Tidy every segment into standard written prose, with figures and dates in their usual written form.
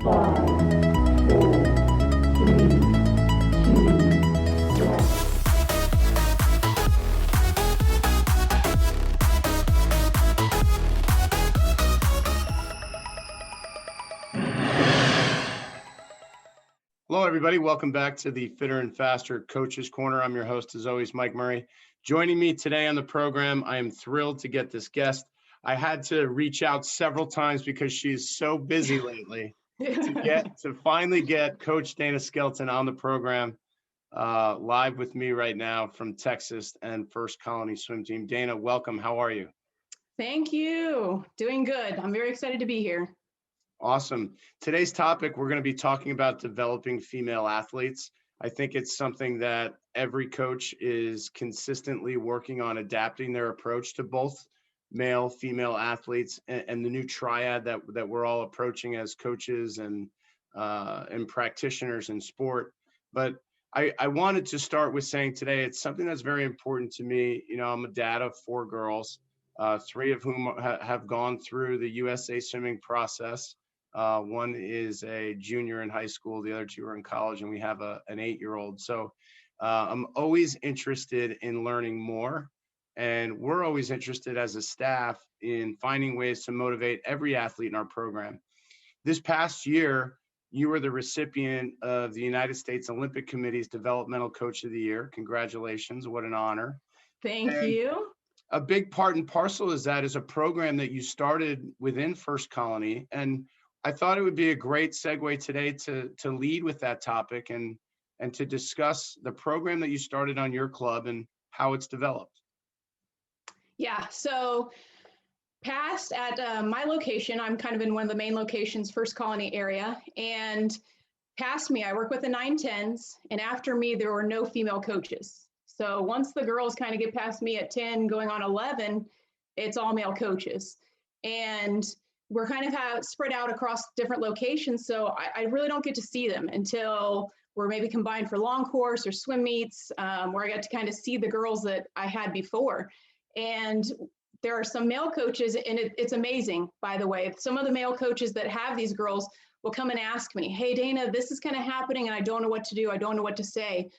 5, 4, 3, 2, 1. Hello, everybody. Welcome back to the Fitter and Faster Coaches Corner. I'm your host, as always, Mike Murray. Joining me today on the program, I am thrilled to get this guest. I had to reach out several times because she is so busy lately to finally get Coach Dana Skelton on the program live with me right now from Texas and First Colony Swim Team. Dana, welcome. How are you? Thank you. Doing good. I'm very excited to be here. Awesome. Today's topic, we're going to be talking about developing female athletes. I think it's something that every coach is consistently working on adapting their approach to both male, female athletes and the new triad that we're all approaching as coaches and practitioners in sport. But I wanted to start with saying today, it's something that's very important to me. You know, I'm a dad of 4 girls, 3 of whom have gone through the USA swimming process. One is a junior in high school, the other 2 are in college, and we have an 8-year-old. So I'm always interested in learning more, and we're always interested as a staff in finding ways to motivate every athlete in our program. This past year, you were the recipient of the United States Olympic Committee's Developmental Coach of the Year. Congratulations. What an honor. Thank you. A big part and parcel is a program that you started within First Colony, and I thought it would be a great segue today to lead with that topic and to discuss the program that you started on your club and how it's developed. Yeah, so past at my location, I'm kind of in one of the main locations, First Colony area, and past me, I work with the 9-10s, and after me, there were no female coaches. So once the girls kind of get past me at 10, going on 11, it's all male coaches. And we're kind of spread out across different locations, so I really don't get to see them until we're maybe combined for long course or swim meets, where I got to kind of see the girls that I had before. And there are some male coaches, and it's amazing, by the way. Some of the male coaches that have these girls will come and ask me, hey, Dana, this is kind of happening, and I don't know what to do. I don't know what to say.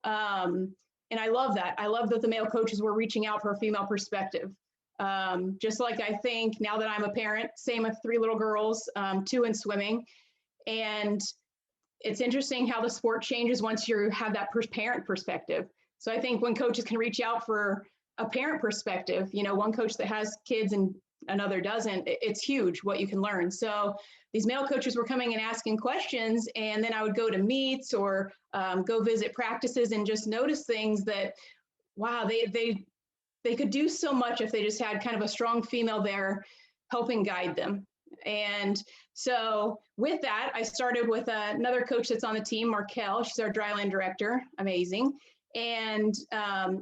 And I love that. I love that the male coaches were reaching out for a female perspective. Just like I think now that I'm a parent, same with 3 little girls, 2 in swimming. And it's interesting how the sport changes once you have that parent perspective. So I think when coaches can reach out for a parent perspective, you know, one coach that has kids and another doesn't, it's huge what you can learn. So these male coaches were coming and asking questions, and then I would go to meets or go visit practices and just notice things that, wow, they could do so much if they just had kind of a strong female there helping guide them. And so with that, I started with another coach that's on the team, Markel. She's our dryland director. Amazing. And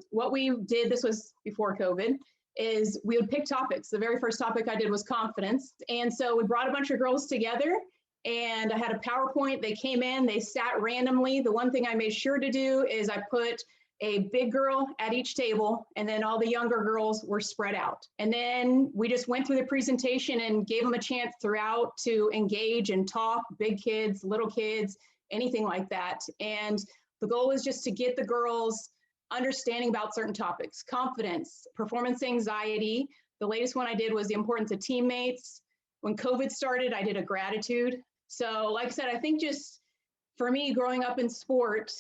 what we did, this was before COVID, is we would pick topics. The very first topic I did was confidence. And so we brought a bunch of girls together, and I had a PowerPoint. They came in, they sat randomly. The one thing I made sure to do is I put a big girl at each table, and then all the younger girls were spread out. And then we just went through the presentation and gave them a chance throughout to engage and talk, big kids, little kids, anything like that. And the goal is just to get the girls understanding about certain topics: confidence, performance anxiety. The latest one I did was the importance of teammates. When COVID started, I did a gratitude. So like I said, I think just for me growing up in sport,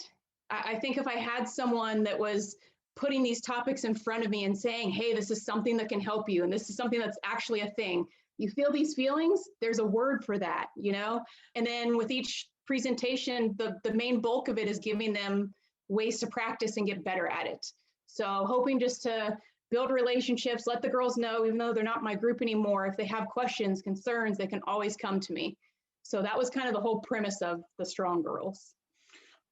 I think if I had someone that was putting these topics in front of me and saying, hey, this is something that can help you, and this is something that's actually a thing. You feel these feelings, there's a word for that, you know? And then with each presentation, the main bulk of it is giving them ways to practice and get better at it. So hoping just to build relationships, let the girls know, even though they're not my group anymore, if they have questions, concerns, they can always come to me. So that was kind of the whole premise of the Strong Girls.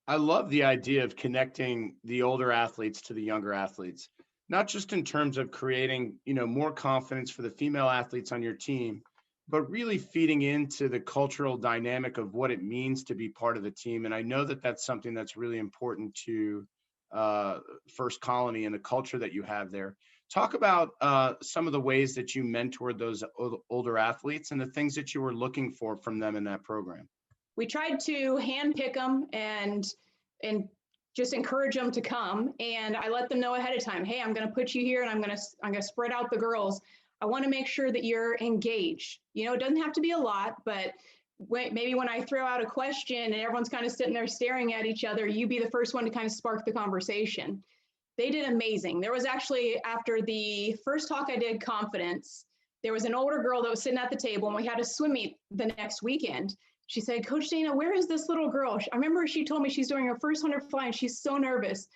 I love the idea of connecting the older athletes to the younger athletes, not just in terms of creating, you know, more confidence for the female athletes on your team, but really feeding into the cultural dynamic of what it means to be part of the team. And I know that that's something that's really important to First Colony and the culture that you have there. Talk about some of the ways that you mentored those older athletes and the things that you were looking for from them in that program. we tried to hand pick them and just encourage them to come. And I let them know ahead of time, hey, I'm going to put you here and I'm going to spread out the girls. I want to make sure that you're engaged. You know, it doesn't have to be a lot, but maybe when I throw out a question and everyone's kind of sitting there staring at each other, you be the first one to kind of spark the conversation. They did amazing. There was actually, after the first talk I did, confidence, there was an older girl that was sitting at the table and we had a swim meet the next weekend. She said, Coach Dana, where is this little girl? I remember she told me she's doing her first 100 fly and she's so nervous.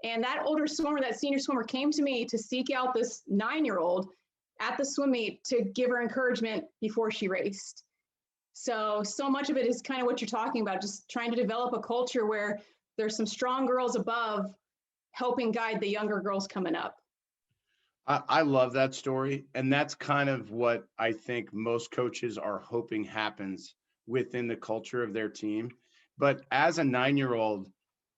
And that older swimmer, that senior swimmer, came to me to seek out this 9-year-old at the swim meet to give her encouragement before she raced. So much of it is kind of what you're talking about, just trying to develop a culture where there's some strong girls above helping guide the younger girls coming up. I love that story. And that's kind of what I think most coaches are hoping happens within the culture of their team. But as a 9-year-old,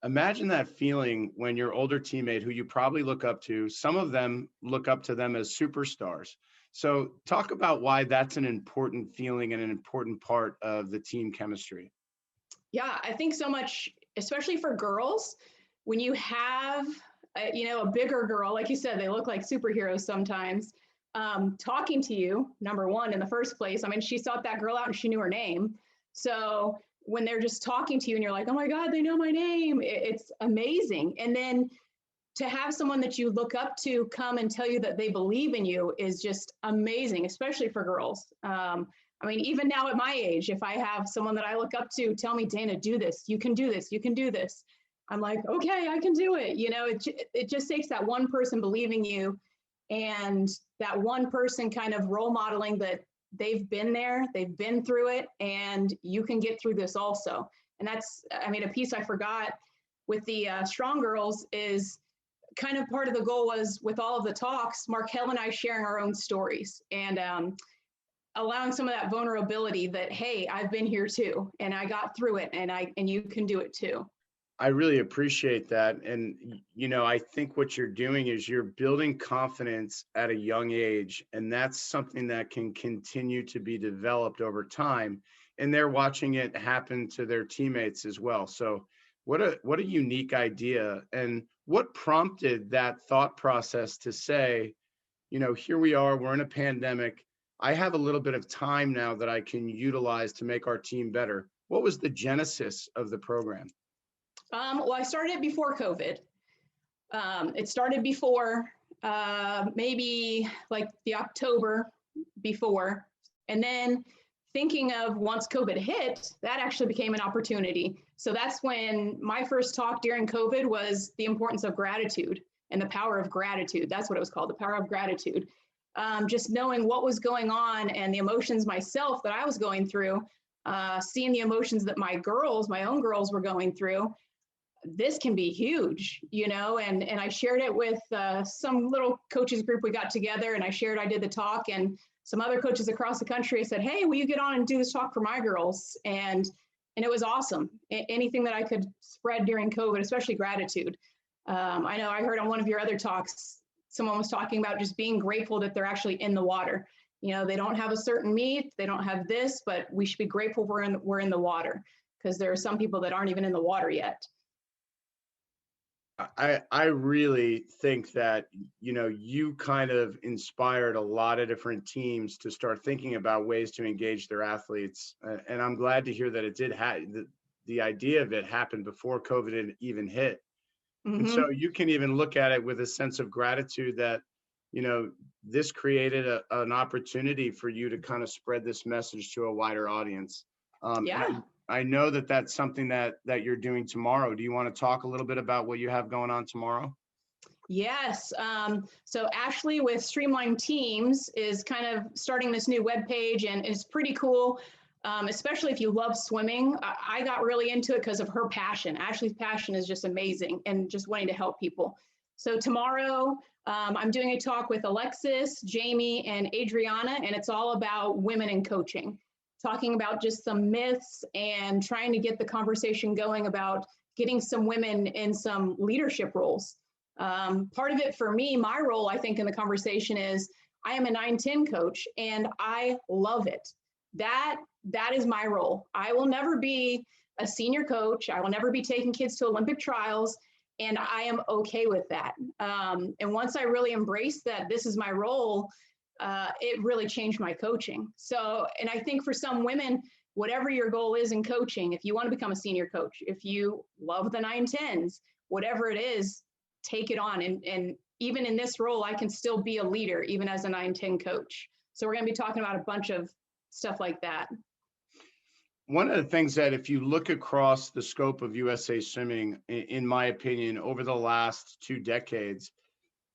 imagine that feeling when your older teammate, who you probably look up to, some of them look up to them as superstars. So talk about why that's an important feeling and an important part of the team chemistry. Yeah, I think so much, especially for girls, when you have, a bigger girl, like you said, they look like superheroes sometimes, talking to you, number one, in the first place. I mean, she sought that girl out and she knew her name. So when they're just talking to you and you're like, oh my God, they know my name, it's amazing. And then to have someone that you look up to come and tell you that they believe in you is just amazing, especially for girls. I mean, even now at my age, if I have someone that I look up to tell me, Dana, do this, you can do this, you can do this. I'm like, okay, I can do it. You know, it just takes that one person believing you and that one person kind of role modeling that they've been there, they've been through it, and you can get through this also. And that's, I mean, a piece I forgot with the Strong Girls is kind of part of the goal was with all of the talks, Markel and I sharing our own stories and allowing some of that vulnerability that, hey, I've been here too, and I got through it, and you can do it too. I really appreciate that. And, I think what you're doing is you're building confidence at a young age, and that's something that can continue to be developed over time. And they're watching it happen to their teammates as well. So what a unique idea. And what prompted that thought process to say, here we are, we're in a pandemic. I have a little bit of time now that I can utilize to make our team better. What was the genesis of the program? Well, I started before COVID. It started before, maybe like the October before. And then thinking of once COVID hit, that actually became an opportunity. So that's when my first talk during COVID was the importance of gratitude and the power of gratitude. That's what it was called, the power of gratitude. Just knowing what was going on and the emotions myself that I was going through, seeing the emotions that my own girls were going through. This can be huge, and I shared it with some little coaches group we got together, and I did the talk, and some other coaches across the country. I said, hey, will you get on and do this talk for my girls? And it was awesome. Anything that I could spread during COVID, especially gratitude. I know I heard on one of your other talks, someone was talking about just being grateful that they're actually in the water. They don't have a certain meet, they don't have this, but we should be grateful we're in the water, because there are some people that aren't even in the water yet. I really think that, you kind of inspired a lot of different teams to start thinking about ways to engage their athletes. And I'm glad to hear that it did the idea of it happened before COVID even hit. Mm-hmm. And so you can even look at it with a sense of gratitude that, this created an opportunity for you to kind of spread this message to a wider audience. Yeah. I know that that's something that you're doing tomorrow. Do you want to talk a little bit about what you have going on tomorrow? Yes. So Ashley with Streamline Teams is kind of starting this new webpage, and it's pretty cool, especially if you love swimming. I got really into it because of her passion. Ashley's passion is just amazing, and just wanting to help people. So tomorrow, I'm doing a talk with Alexis, Jamie, and Adriana, and it's all about women in coaching. Talking about just some myths and trying to get the conversation going about getting some women in some leadership roles. Part of it for me, my role, I think, in the conversation is I am a 9-10 coach, and I love it. That that is my role. I will never be a senior coach. I will never be taking kids to Olympic trials. And I am okay with that. And once I really embraced that this is my role, it really changed my coaching. So, and I think for some women, whatever your goal is in coaching, if you want to become a senior coach, if you love the 9-10s, whatever it is, take it on. And even in this role, I can still be a leader, even as a 9-10 coach. So we're going to be talking about a bunch of stuff like that. One of the things that if you look across the scope of USA Swimming, in my opinion, over the last 2 decades,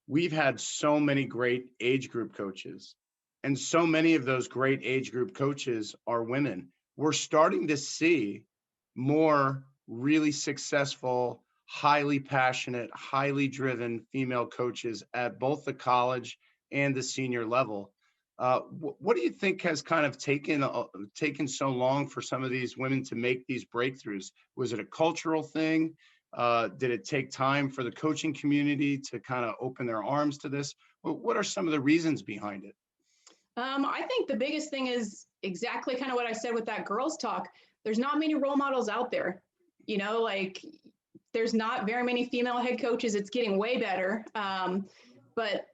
we've had so many great age group coaches. And so many of those great age group coaches are women. We're starting to see more really successful, highly passionate, highly driven female coaches at both the college and the senior level. What do you think has kind of taken so long for some of these women to make these breakthroughs? Was it a cultural thing? Did it take time for the coaching community to kind of open their arms to this? What are some of the reasons behind it? I think the biggest thing is exactly kind of what I said with that girls talk. There's not many role models out there, like there's not very many female head coaches. It's getting way better. But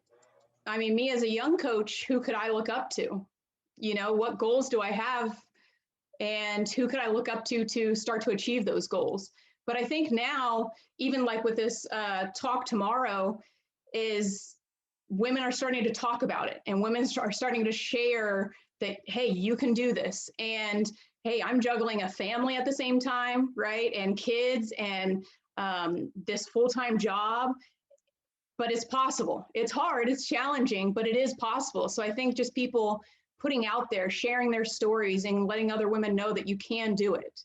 I mean, me as a young coach, who could I look up to? What goals do I have? And who could I look up to start to achieve those goals? But I think now, even like with this talk tomorrow, is women are starting to talk about it, and women are starting to share that, hey, you can do this. And hey, I'm juggling a family at the same time, right? And kids and this full-time job. But it's possible. It's hard, it's challenging, but it is possible. So I think just people putting out there, sharing their stories and letting other women know that you can do it.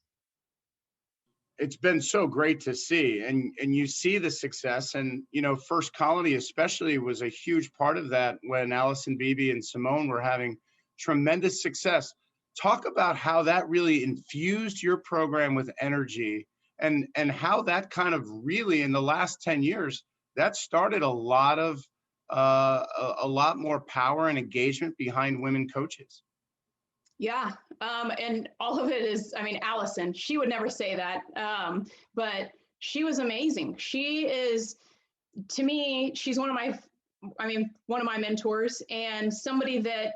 It's been so great to see, and you see the success. And First Colony especially was a huge part of that when Allison Beebe and Simone were having tremendous success. Talk about how that really infused your program with energy, and how that kind of really in the last 10 years that started a lot more power and engagement behind women coaches. Yeah. And all of it is, I mean, Allison, she would never say that. But she was amazing. She is, to me, she's one of my mentors, and somebody that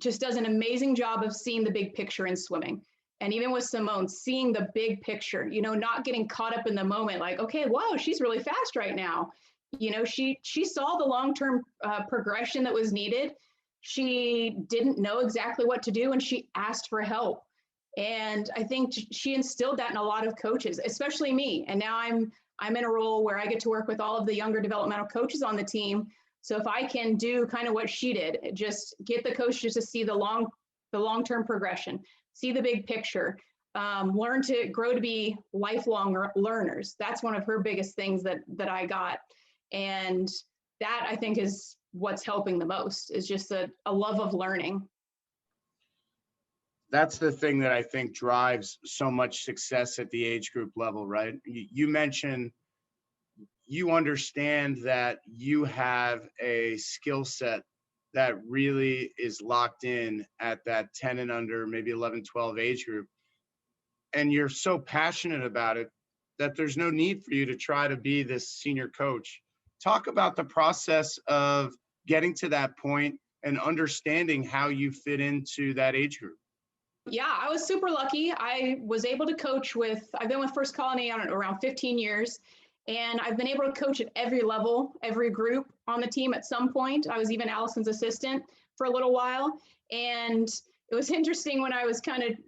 just does an amazing job of seeing the big picture in swimming. And even with Simone, seeing the big picture, not getting caught up in the moment, like, okay, whoa, she's really fast right now. She saw the long-term progression that was needed. She didn't know exactly what to do, and she asked for help. And I think she instilled that in a lot of coaches, especially me. And now I'm in a role where I get to work with all of the younger developmental coaches on the team. So if I can do kind of what she did, just get the coaches to see the long-term progression, see the big picture, learn to grow to be lifelong learners. That's one of her biggest things that I got. And that, I think, is what's helping the most, is just a love of learning. That's the thing that I think drives so much success at the age group level, right? You mentioned you understand that you have a skill set that really is locked in at that 10 and under, maybe 11, 12 age group. And you're so passionate about it that there's no need for you to try to be this senior coach. Talk about the process of getting to that point and understanding how you fit into that age group. Yeah, I was super lucky. I was able to coach I've been with First Colony around 15 years, and I've been able to coach at every level, every group on the team at some point. I was even Allison's assistant for a little while. And it was interesting when I was kind of,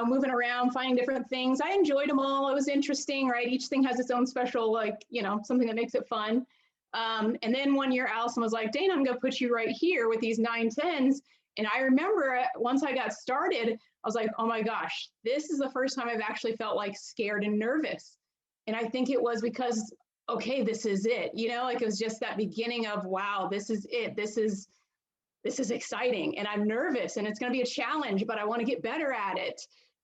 moving around, finding different things. I enjoyed them all. It was interesting, right? Each thing has its own special, something that makes it fun. And then one year, Allison was like, Dana, I'm going to put you right here with these 9-10s. And I remember once I got started, I was like, oh my gosh, this is the first time I've actually felt like scared and nervous. And I think it was because, okay, this is it. It was just that beginning of, wow, this is it. This is exciting. And I'm nervous, and it's going to be a challenge, but I want to get better at it.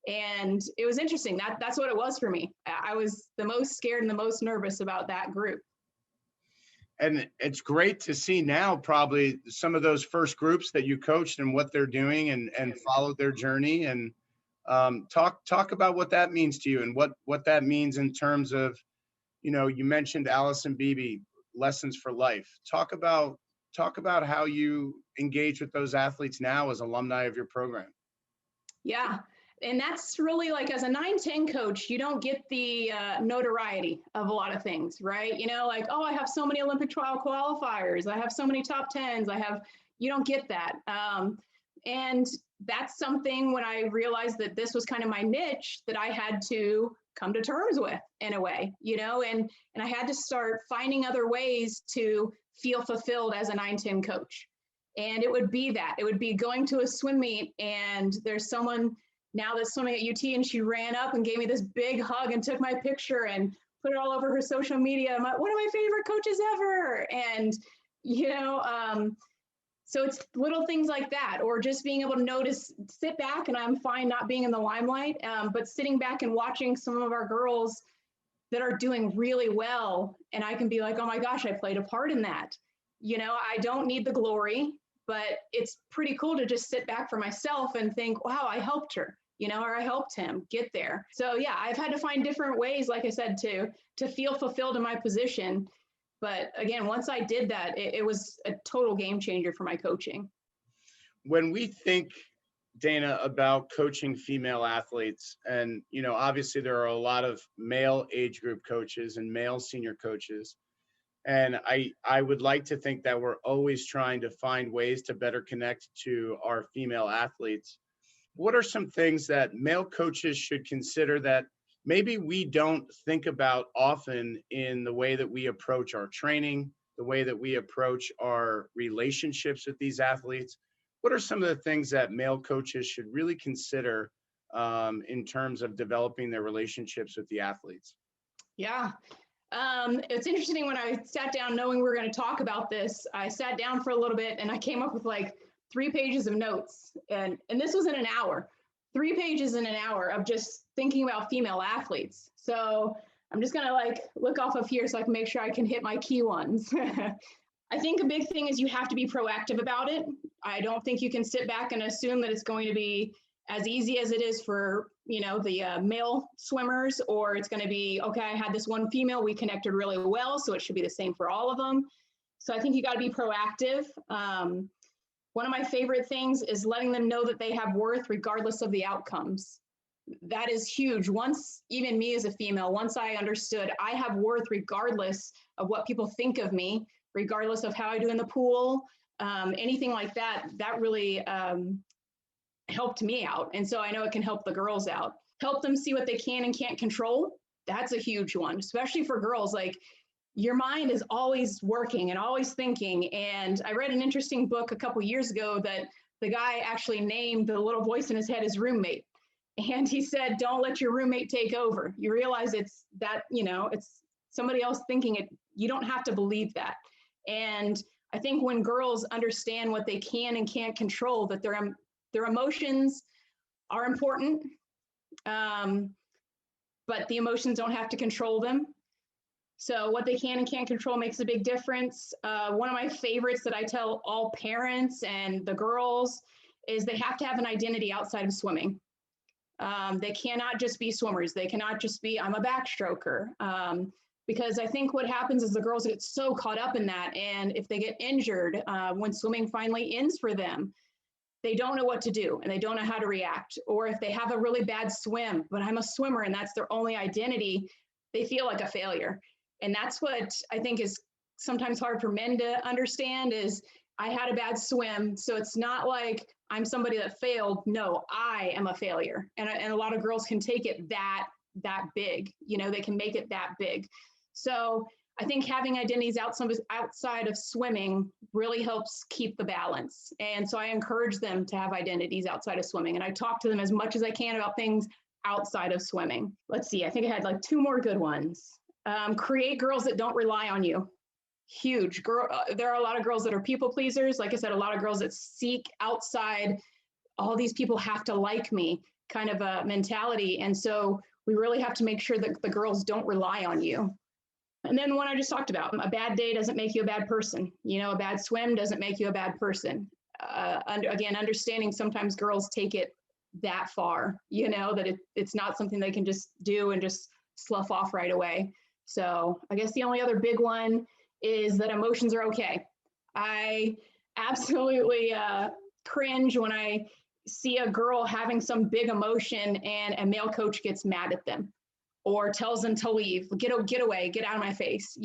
And it was interesting. That's what it was for me. I was the most scared and the most nervous about that group. And it's great to see now probably some of those first groups that you coached and what they're doing and followed their journey. And Talk about what that means to you and what that means in terms of, you mentioned Allison Beebe, lessons for life. Talk about how you engage with those athletes now as alumni of your program. Yeah. And that's really like, as a 9-10 coach, you don't get the notoriety of a lot of things, right? Like, oh, I have so many Olympic trial qualifiers. I have so many top 10s. You don't get that. And that's something, when I realized that this was kind of my niche, that I had to come to terms with in a way, and I had to start finding other ways to feel fulfilled as a 9-10 coach. And it would be going to a swim meet, and there's someone now that's swimming at UT, and she ran up and gave me this big hug and took my picture and put it all over her social media. I'm like, one of my favorite coaches ever. And, so it's little things like that, or just being able to sit back, and I'm fine not being in the limelight, but sitting back and watching some of our girls that are doing really well. And I can be like, oh my gosh, I played a part in that. I don't need the glory, but it's pretty cool to just sit back for myself and think, wow, I helped her, or I helped him get there. So yeah, I've had to find different ways, like I said, to feel fulfilled in my position. But again, once I did that, it was a total game changer for my coaching. When we think, Dana, about coaching female athletes, and, obviously there are a lot of male age group coaches and male senior coaches. And I would like to think that we're always trying to find ways to better connect to our female athletes. What are some things that male coaches should consider that maybe we don't think about often in the way that we approach our training, the way that we approach our relationships with these athletes? What are some of the things that male coaches should really consider in terms of developing their relationships with the athletes? Yeah. It's interesting, when I sat down knowing we were going to talk about this, I sat down for a little bit and I came up with like 3 pages of notes, and this was in an hour, 3 pages in an hour of just thinking about female athletes. So I'm just going to look off of here so I can make sure I can hit my key ones. I think a big thing is you have to be proactive about it. I don't think you can sit back and assume that it's going to be as easy as it is for, the male swimmers, or it's going to be, okay, I had this one female, we connected really well, so it should be the same for all of them. So I think you got to be proactive. One of my favorite things is letting them know that they have worth regardless of the outcomes. That is huge. Once, even me as a female, once I understood I have worth regardless of what people think of me, regardless of how I do in the pool, anything like that, that really helped me out. And so I know it can help the girls out. Help them see what they can and can't control. That's a huge one, especially for girls. Like, your mind is always working and always thinking. And I read an interesting book a couple years ago that the guy actually named the little voice in his head his roommate. And he said, don't let your roommate take over. You realize it's that, it's somebody else thinking it. You don't have to believe that. And I think when girls understand what they can and can't control, that their emotions are important, but the emotions don't have to control them. So what they can and can't control makes a big difference. One of my favorites that I tell all parents and the girls is they have to have an identity outside of swimming. They cannot just be swimmers. They cannot just be, I'm a backstroker. Because I think what happens is the girls get so caught up in that. And if they get injured, when swimming finally ends for them, they don't know what to do and they don't know how to react. Or if they have a really bad swim, but I'm a swimmer and that's their only identity, they feel like a failure. And that's what I think is sometimes hard for men to understand is, I had a bad swim. So it's not like I'm somebody that failed. No, I am a failure. And a lot of girls can take it that big, they can make it that big. So I think having identities outside of swimming really helps keep the balance. And so I encourage them to have identities outside of swimming. And I talk to them as much as I can about things outside of swimming. Let's see, I think I had 2 more good ones. Create girls that don't rely on you. Huge. There are a lot of girls that are people pleasers. Like I said, a lot of girls that seek outside, all these people have to like me kind of a mentality. And so we really have to make sure that the girls don't rely on you. And then one I just talked about, a bad day doesn't make you a bad person. A bad swim doesn't make you a bad person. Again, understanding sometimes girls take it that far, that it's not something they can just do and just slough off right away. So I guess the only other big one is that emotions are okay. I absolutely cringe when I see a girl having some big emotion and a male coach gets mad at them or tells them to leave, get away, get out of my face.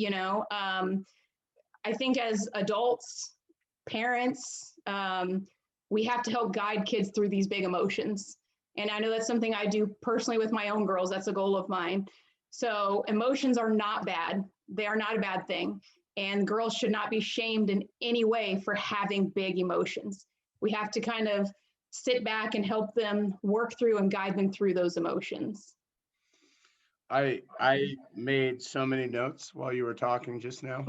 I think as adults, parents, we have to help guide kids through these big emotions. And I know that's something I do personally with my own girls. That's a goal of mine. So emotions are not bad. They are not a bad thing. And girls should not be shamed in any way for having big emotions. We have to kind of sit back and help them work through and guide them through those emotions. I made so many notes while you were talking just now.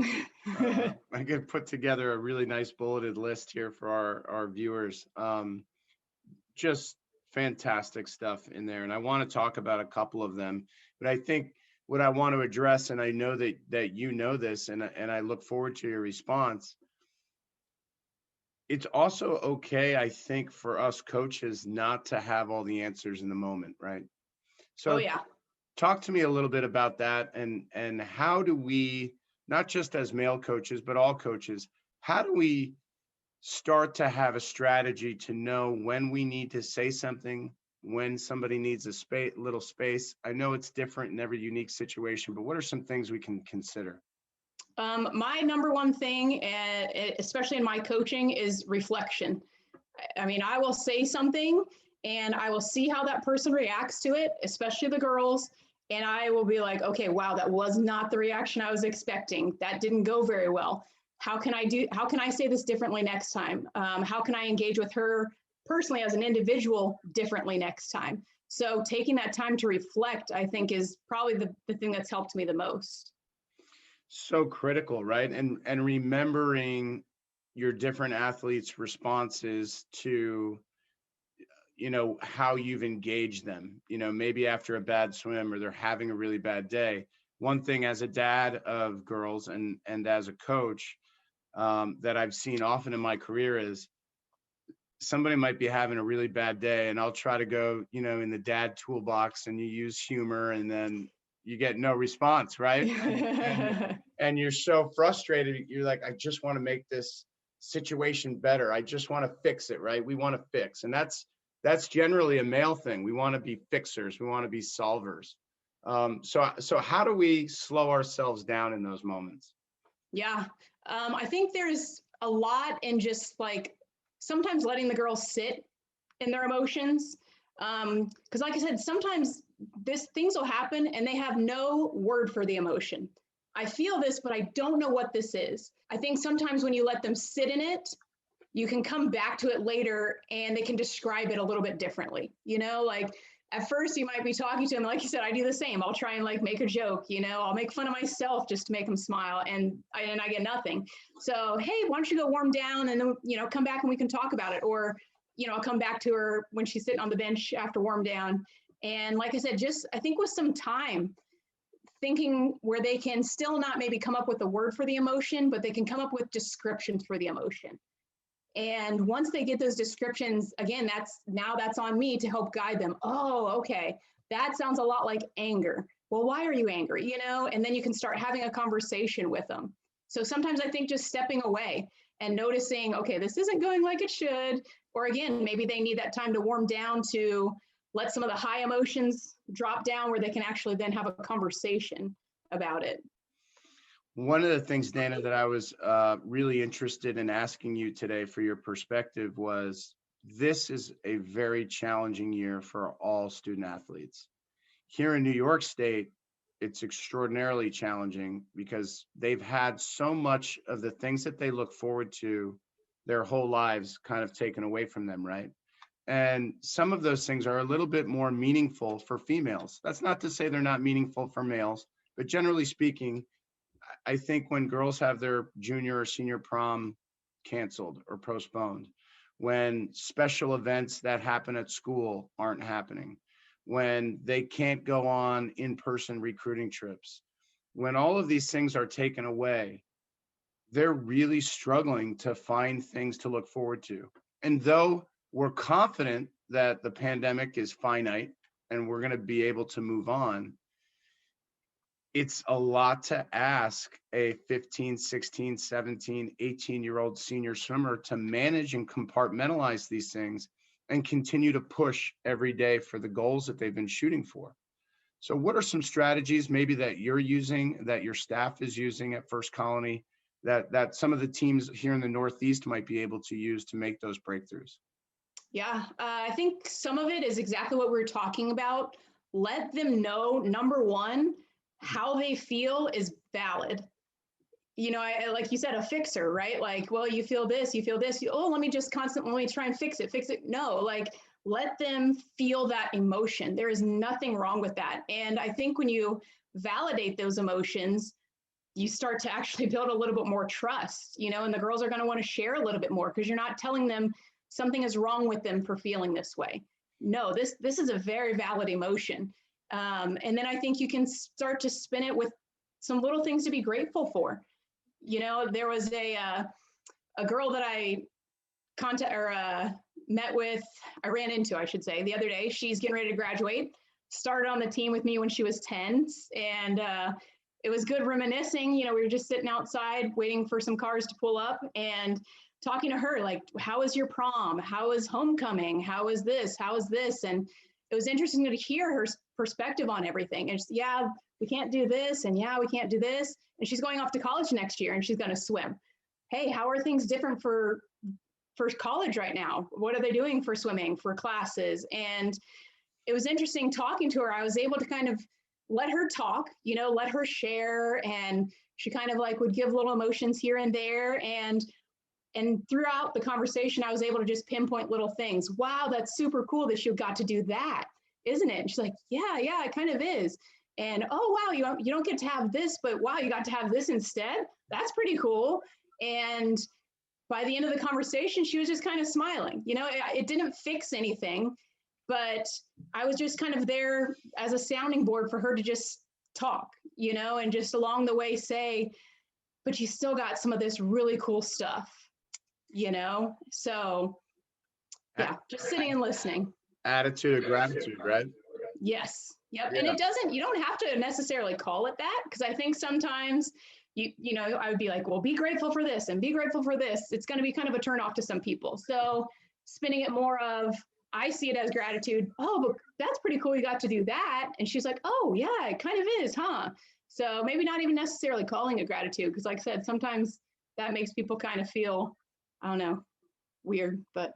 I could put together a really nice bulleted list here for our viewers. Just fantastic stuff in there. And I want to talk about a couple of them, but I think what I want to address, and I know that you know this, and I look forward to your response. It's also okay, I think, for us coaches not to have all the answers in the moment, right? So Oh yeah. talk to me a little bit about that, and how do we, not just as male coaches, but all coaches, how do we start to have a strategy to know when we need to say something, when somebody needs a little space? I know it's different in every unique situation, but what are some things we can consider? My number one thing, especially in my coaching, is reflection. I mean, I will say something and I will see how that person reacts to it, especially the girls. And I will be like, okay, wow, that was not the reaction I was expecting. That didn't go very well. How can I say this differently next time? How can I engage with her personally as an individual differently next time? So taking that time to reflect, I think, is probably the thing that's helped me the most. So critical, right? And remembering your different athletes' responses to, how you've engaged them, maybe after a bad swim or they're having a really bad day. One thing as a dad of girls and as a coach, that I've seen often in my career is somebody might be having a really bad day, and I'll try to go, in the dad toolbox, and you use humor, and then you get no response, right? And you're so frustrated. You're like, I just want to make this situation better. I just want to fix it, right? We want to fix. And that's generally a male thing. We want to be fixers. We want to be solvers. So how do we slow ourselves down in those moments? Yeah, I think there's a lot in just like sometimes letting the girls sit in their emotions. Because like I said, sometimes things will happen and they have no word for the emotion. I feel this, but I don't know what this is. I think sometimes when you let them sit in it, you can come back to it later and they can describe it a little bit differently. Like at first you might be talking to them, like you said, I do the same. I'll try and like make a joke, I'll make fun of myself just to make them smile, and I get nothing. So, hey, why don't you go warm down and then, come back and we can talk about it. Or, I'll come back to her when she's sitting on the bench after warm down. And like I said, just I think with some time, thinking where they can still not maybe come up with a word for the emotion, but they can come up with descriptions for the emotion. And once they get those descriptions, again, that's on me to help guide them. Oh, okay, that sounds a lot like anger. Well, why are you angry? And then you can start having a conversation with them. So sometimes I think just stepping away and noticing, okay, this isn't going like it should. Or again, maybe they need that time to warm down to let some of the high emotions drop down where they can actually then have a conversation about it. One of the things, Dana, that I was really interested in asking you today for your perspective was, this is a very challenging year for all student athletes. Here in New York State, it's extraordinarily challenging because they've had so much of the things that they look forward to their whole lives kind of taken away from them, right? And some of those things are a little bit more meaningful for females. That's not to say they're not meaningful for males, but generally speaking, I think when girls have their junior or senior prom canceled or postponed, when special events that happen at school aren't happening, when they can't go on in-person recruiting trips, when all of these things are taken away, they're really struggling to find things to look forward to. And though we're confident that the pandemic is finite and we're going to be able to move on, it's a lot to ask a 15, 16, 17, 18-year-old senior swimmer to manage and compartmentalize these things and continue to push every day for the goals that they've been shooting for. So what are some strategies maybe that you're using, that your staff is using at First Colony, that some of the teams here in the Northeast might be able to use to make those breakthroughs? Yeah, I think some of it is exactly what we were talking about. Let them know, number one, how they feel is valid. You know, like you said, a fixer, right? Like, well, you feel this, oh, let me try and fix it. No, like, let them feel that emotion. There is nothing wrong with that. And I think when you validate those emotions, you start to actually build a little bit more trust, you know, and the girls are going to want to share a little bit more because you're not telling them something is wrong with them for feeling this way. No, this is a very valid emotion. And then I think you can start to spin it with some little things to be grateful for. You know, there was a girl that I ran into, I should say, the other day. She's getting ready to graduate, started on the team with me when she was 10. And it was good reminiscing. You know, we were just sitting outside waiting for some cars to pull up and talking to her, like, how was your prom? How was homecoming? How was this? How is this? And it was interesting to hear her perspective on everything. And yeah, we can't do this. And yeah, we can't do this. And she's going off to college next year and she's going to swim. Hey, how are things different for college right now? What are they doing for swimming, for classes? And it was interesting talking to her. I was able to kind of let her talk, you know, let her share. And she kind of like would give little emotions here and there. And throughout the conversation, I was able to just pinpoint little things. Wow, that's super cool that you got to do that, isn't it? And she's like, yeah, it kind of is. And oh, wow, you don't get to have this, but wow, you got to have this instead. That's pretty cool. And by the end of the conversation, she was just kind of smiling. You know, it didn't fix anything, but I was just kind of there as a sounding board for her to just talk, you know, and just along the way say, but you still got some of this really cool stuff, you know? So yeah, just sitting and listening. Attitude of gratitude, right? Yes. Yep. Yeah. And you don't have to necessarily call it that, because I think sometimes you know, I would be like, well, be grateful for this and be grateful for this. It's going to be kind of a turn off to some people. So spinning it more of, I see it as gratitude. Oh, but that's pretty cool. You got to do that. And she's like, oh yeah, it kind of is, huh? So maybe not even necessarily calling it gratitude. Because like I said, sometimes that makes people kind of feel, I don't know, weird, but.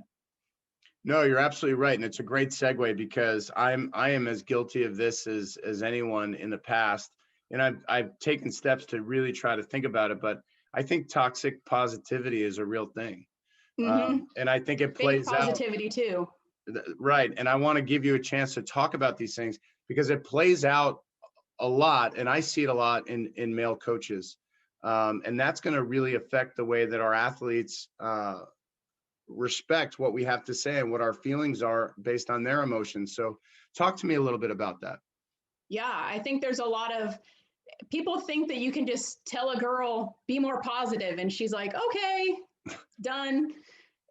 No, you're absolutely right. And it's a great segue because I am as guilty of this as anyone in the past. And I've taken steps to really try to think about it, but I think toxic positivity is a real thing. Mm-hmm. And I think it Fake plays positivity out. too. Right. And I want to give you a chance to talk about these things because it plays out a lot. And I see it a lot in male coaches. And that's going to really affect the way that our athletes respect what we have to say and what our feelings are based on their emotions. So talk to me a little bit about that. Yeah, I think there's a lot of people think that you can just tell a girl, be more positive, and she's like, okay, done.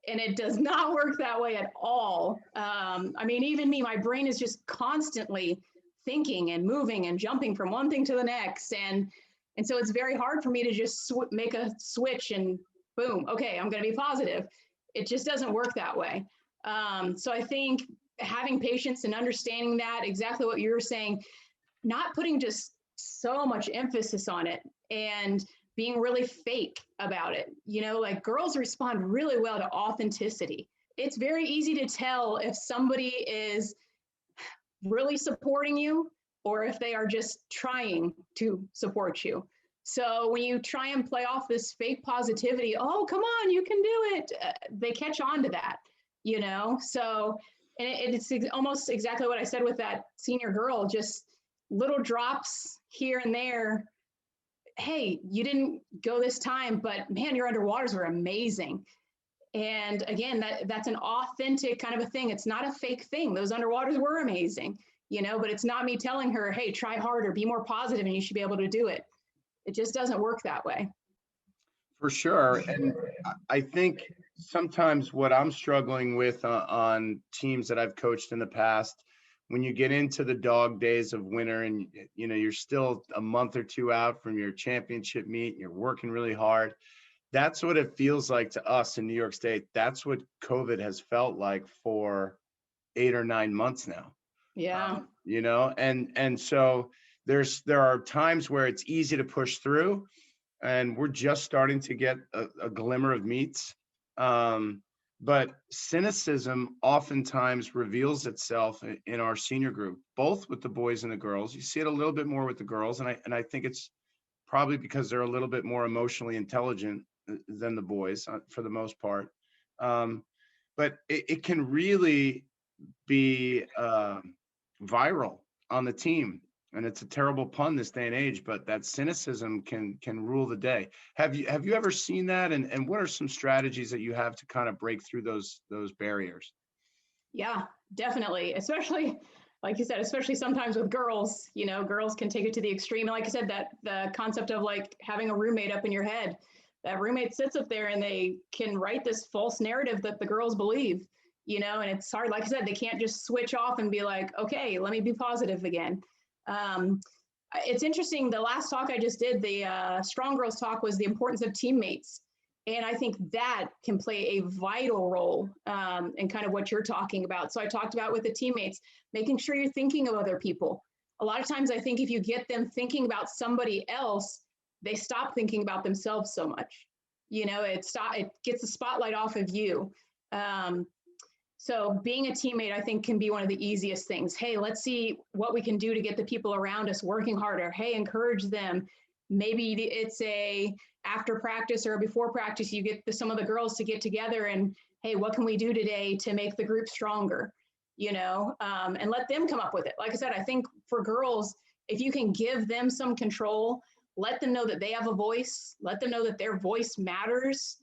And it does not work that way at all. I mean, even me, my brain is just constantly thinking and moving and jumping from one thing to the next. And so it's very hard for me to just make a switch and boom, okay, I'm going to be positive. It just doesn't work that way. So I think having patience and understanding that, exactly what you were saying, not putting just so much emphasis on it and being really fake about it. You know, like girls respond really well to authenticity. It's very easy to tell if somebody is really supporting you or if they are just trying to support you. So when you try and play off this fake positivity, oh, come on, you can do it. They catch on to that, you know? So, and it's almost exactly what I said with that senior girl, just little drops here and there. Hey, you didn't go this time, but man, your underwaters were amazing. And again, that's an authentic kind of a thing. It's not a fake thing. Those underwaters were amazing, you know, but it's not me telling her, hey, try harder, be more positive, and you should be able to do it. It just doesn't work that way. For sure. And I think sometimes what I'm struggling with on teams that I've coached in the past, when you get into the dog days of winter and you're still a month or two out from your championship meet and you're working really hard, that's what it feels like to us in New York State. That's what COVID has felt like for 8 or 9 months now. Yeah. And so there are times where it's easy to push through, and we're just starting to get a glimmer of meets. But cynicism oftentimes reveals itself in our senior group, both with the boys and the girls. You see it a little bit more with the girls, and I think it's probably because they're a little bit more emotionally intelligent than the boys for the most part. But it can really be viral on the team. And it's a terrible pun this day and age, but that cynicism can rule the day. Have you ever seen that? And what are some strategies that you have to kind of break through those barriers? Yeah, definitely. Especially, like you said, especially sometimes with girls, girls can take it to the extreme. And like I said, that the concept of like having a roommate up in your head, that roommate sits up there and they can write this false narrative that the girls believe, and it's hard. Like I said, they can't just switch off and be like, okay, let me be positive again. It's interesting. The last talk I just did, the Strong Girls talk, was the importance of teammates. And I think that can play a vital role in kind of what you're talking about. So I talked about with the teammates, making sure you're thinking of other people. A lot of times I think if you get them thinking about somebody else, they stop thinking about themselves so much. It gets the spotlight off of you. So being a teammate, I think, can be one of the easiest things. Hey, let's see what we can do to get the people around us working harder. Hey, encourage them. Maybe it's a after practice or before practice, you get some of the girls to get together and, hey, what can we do today to make the group stronger? And let them come up with it. Like I said, I think for girls, if you can give them some control, let them know that they have a voice, let them know that their voice matters.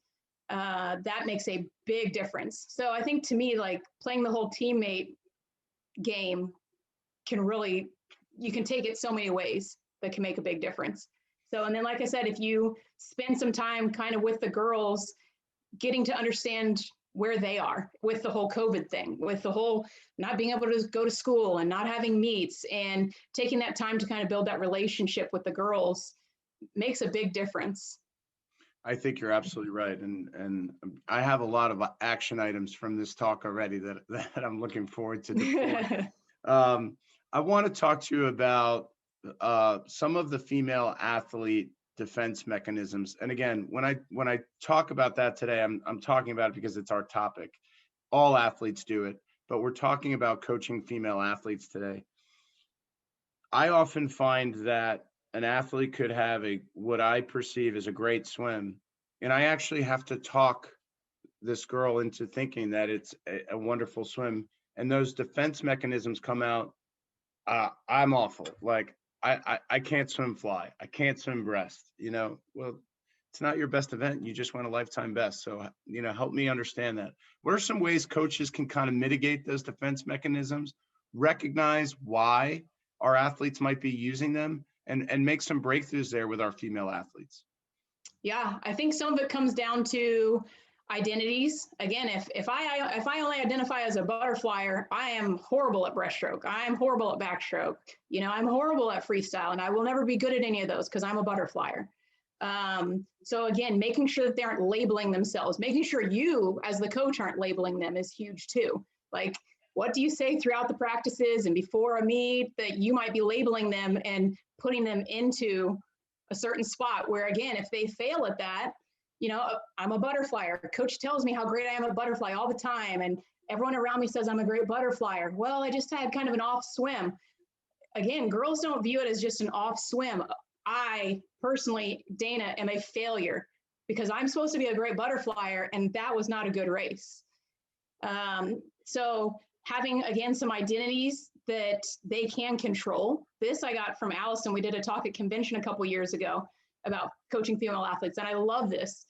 That makes a big difference. So I think to me, like playing the whole teammate game you can take it so many ways that can make a big difference. So, and then, like I said, if you spend some time kind of with the girls, getting to understand where they are with the whole COVID thing, with the whole not being able to go to school and not having meets, and taking that time to kind of build that relationship with the girls makes a big difference. I think you're absolutely right. And I have a lot of action items from this talk already that I'm looking forward to deploying. I want to talk to you about some of the female athlete defense mechanisms. And again, when I talk about that today, I'm talking about it because it's our topic. All athletes do it, but we're talking about coaching female athletes today. I often find that an athlete could have what I perceive as a great swim, and I actually have to talk this girl into thinking that it's a wonderful swim, and those defense mechanisms come out. I'm awful. Like I can't swim fly. I can't swim breast. Well, it's not your best event. You just won a lifetime best. So, help me understand that. What are some ways coaches can kind of mitigate those defense mechanisms, recognize why our athletes might be using them, and make some breakthroughs there with our female athletes? Yeah, I think some of it comes down to identities. Again, if I only identify as a butterflyer, I am horrible at breaststroke. I am horrible at backstroke. I'm horrible at freestyle, and I will never be good at any of those because I'm a butterflyer. So again, making sure that they aren't labeling themselves, making sure you as the coach aren't labeling them is huge too. Like, what do you say throughout the practices and before a meet that you might be labeling them and putting them into a certain spot where, again, if they fail at that, I'm a butterflyer. Coach tells me how great I am at butterfly all the time. And everyone around me says I'm a great butterflyer. Well, I just had kind of an off swim. Again, girls don't view it as just an off swim. I personally, Dana, am a failure because I'm supposed to be a great butterflyer, and that was not a good race. So having, again, some identities that they can control. This I got from Allison. We did a talk at convention a couple years ago about coaching female athletes, and I love this.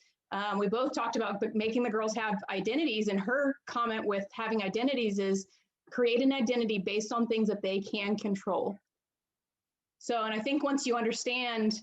We both talked about making the girls have identities, and her comment with having identities is create an identity based on things that they can control. So, and I think once you understand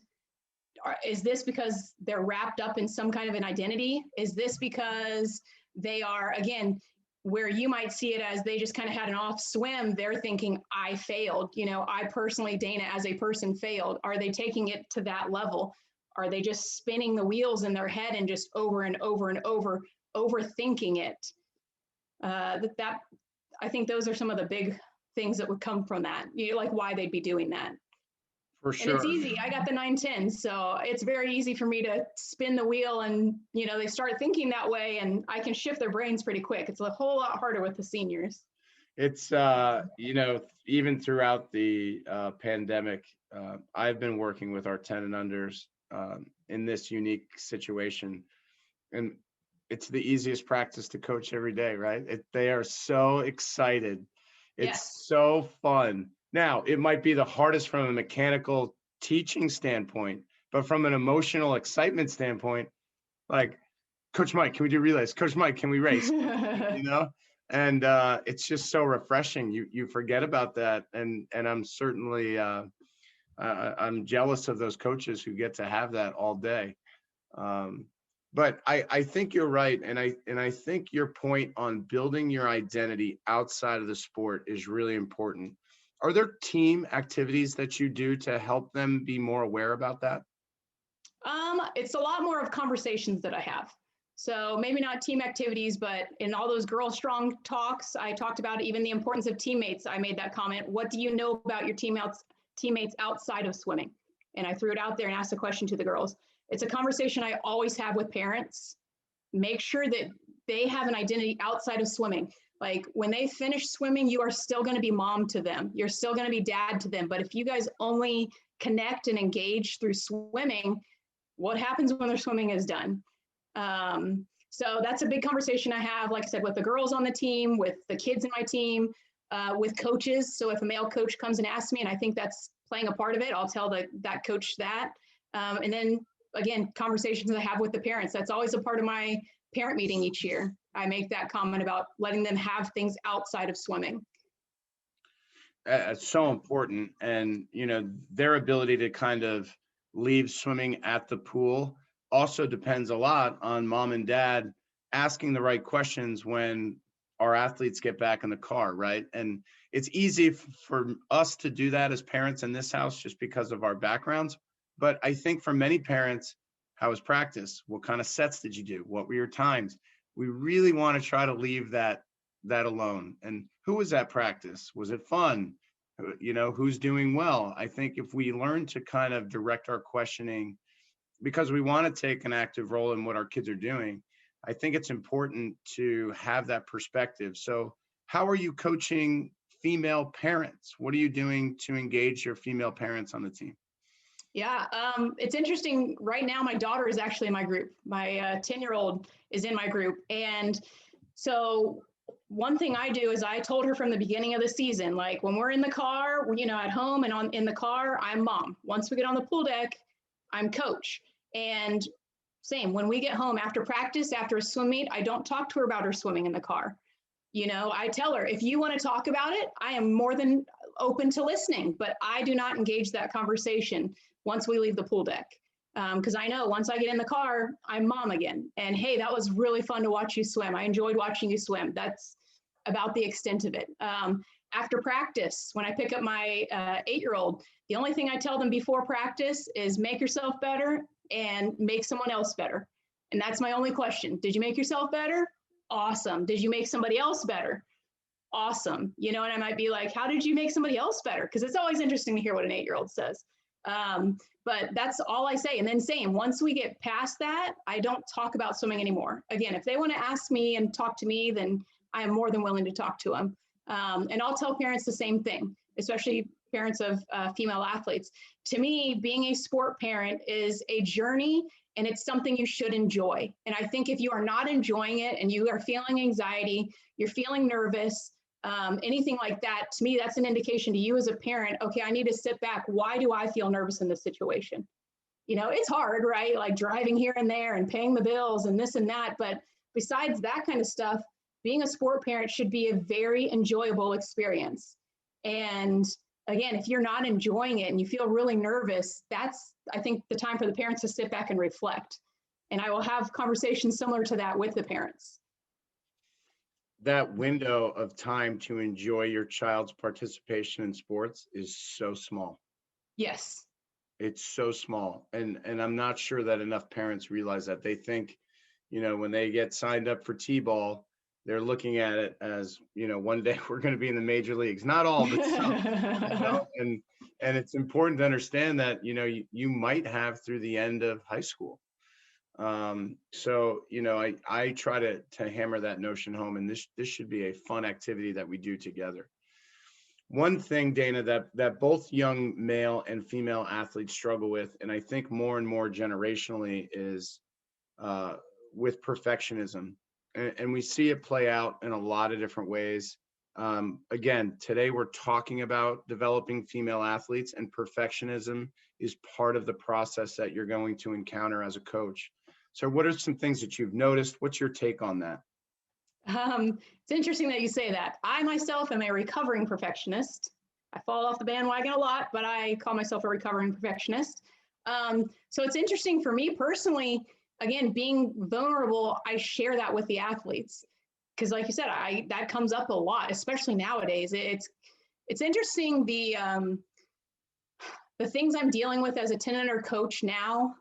is this because they're wrapped up in some kind of an identity? Is this because they are, again, where you might see it as they just kind of had an off swim, they're thinking, I failed. I personally, Dana, as a person failed. Are they taking it to that level? Are they just spinning the wheels in their head and just over and over and over, overthinking it? I think those are some of the big things that would come from that, like why they'd be doing that. For And it's sure. easy. I got the 910, so it's very easy for me to spin the wheel and, they start thinking that way and I can shift their brains pretty quick. It's a whole lot harder with the seniors. It's, even throughout the pandemic, I've been working with our 10 and unders in this unique situation. And it's the easiest practice to coach every day, right? They are so excited. It's Yes. so fun. Now, it might be the hardest from a mechanical teaching standpoint, but from an emotional excitement standpoint, like, Coach Mike, can we do relays? Coach Mike, can we race? And it's just so refreshing. You forget about that, and I'm certainly I'm jealous of those coaches who get to have that all day. But I think you're right, and I think your point on building your identity outside of the sport is really important. Are there team activities that you do to help them be more aware about that? It's a lot more of conversations that I have. So maybe not team activities, but in all those Girl Strong talks, I talked about even the importance of teammates. I made that comment. What do you know about your teammates outside of swimming? And I threw it out there and asked a question to the girls. It's a conversation I always have with parents. Make sure that they have an identity outside of swimming. Like when they finish swimming, you are still going to be mom to them. You're still going to be dad to them. But if you guys only connect and engage through swimming, what happens when their swimming is done? So that's a big conversation I have, like I said, with the girls on the team, with the kids in my team, with coaches. So if a male coach comes and asks me, and I think that's playing a part of it, I'll tell that coach that. And then again, conversations I have with the parents. That's always a part of my parent meeting each year. I make that comment about letting them have things outside of swimming. It's so important. And, their ability to kind of leave swimming at the pool also depends a lot on mom and dad asking the right questions when our athletes get back in the car, right? And it's easy for us to do that as parents in this house just because of our backgrounds. But I think for many parents, how was practice? What kind of sets did you do? What were your times? We really want to try to leave that alone. And who was at practice? Was it fun? Who's doing well? I think if we learn to kind of direct our questioning because we want to take an active role in what our kids are doing, I think it's important to have that perspective. So how are you coaching female parents? What are you doing to engage your female parents on the team? Yeah, it's interesting. Right now, my daughter is actually in my group. My 10-year-old is in my group. And so one thing I do is I told her from the beginning of the season, like when we're in the car, at home and in the car, I'm mom. Once we get on the pool deck, I'm coach. And same, when we get home after practice, after a swim meet, I don't talk to her about her swimming in the car. I tell her, if you want to talk about it, I am more than open to listening, but I do not engage that conversation once we leave the pool deck. Because I know once I get in the car, I'm mom again. And hey, that was really fun to watch you swim. I enjoyed watching you swim. That's about the extent of it. After practice, when I pick up my 8-year-old, the only thing I tell them before practice is make yourself better and make someone else better. And that's my only question. Did you make yourself better? Awesome. Did you make somebody else better? Awesome. And I might be like, how did you make somebody else better? Because it's always interesting to hear what an 8-year-old says. But that's all I say. And then same, once we get past that, I don't talk about swimming anymore. Again, if they want to ask me and talk to me, then I am more than willing to talk to them. And I'll tell parents the same thing, especially parents of female athletes. To me, being a sport parent is a journey and it's something you should enjoy. And I think if you are not enjoying it and you are feeling anxiety, you're feeling nervous, anything like that, to me, that's an indication to you as a parent, okay, I need to sit back. Why do I feel nervous in this situation? It's hard, right? Like driving here and there and paying the bills and this and that. But besides that kind of stuff, being a sport parent should be a very enjoyable experience. And again, if you're not enjoying it and you feel really nervous, that's, I think, the time for the parents to sit back and reflect. And I will have conversations similar to that with the parents. That window of time to enjoy your child's participation in sports is so small. Yes. It's so small. And I'm not sure that enough parents realize that. They think, when they get signed up for T-ball, they're looking at it as, one day we're going to be in the major leagues. Not all, but some. And it's important to understand that, you might have through the end of high school. So, I try to hammer that notion home, and this should be a fun activity that we do together. One thing, Dana, that both young male and female athletes struggle with, and I think more and more generationally, is with perfectionism. And we see it play out in a lot of different ways. Again, today we're talking about developing female athletes, and perfectionism is part of the process that you're going to encounter as a coach. So what are some things that you've noticed? What's your take on that? It's interesting that you say that. I myself am a recovering perfectionist. I fall off the bandwagon a lot, but I call myself a recovering perfectionist. So it's interesting for me personally, again, being vulnerable, I share that with the athletes. Because like you said, that comes up a lot, especially nowadays. It's interesting, the things I'm dealing with as a 10 and under coach now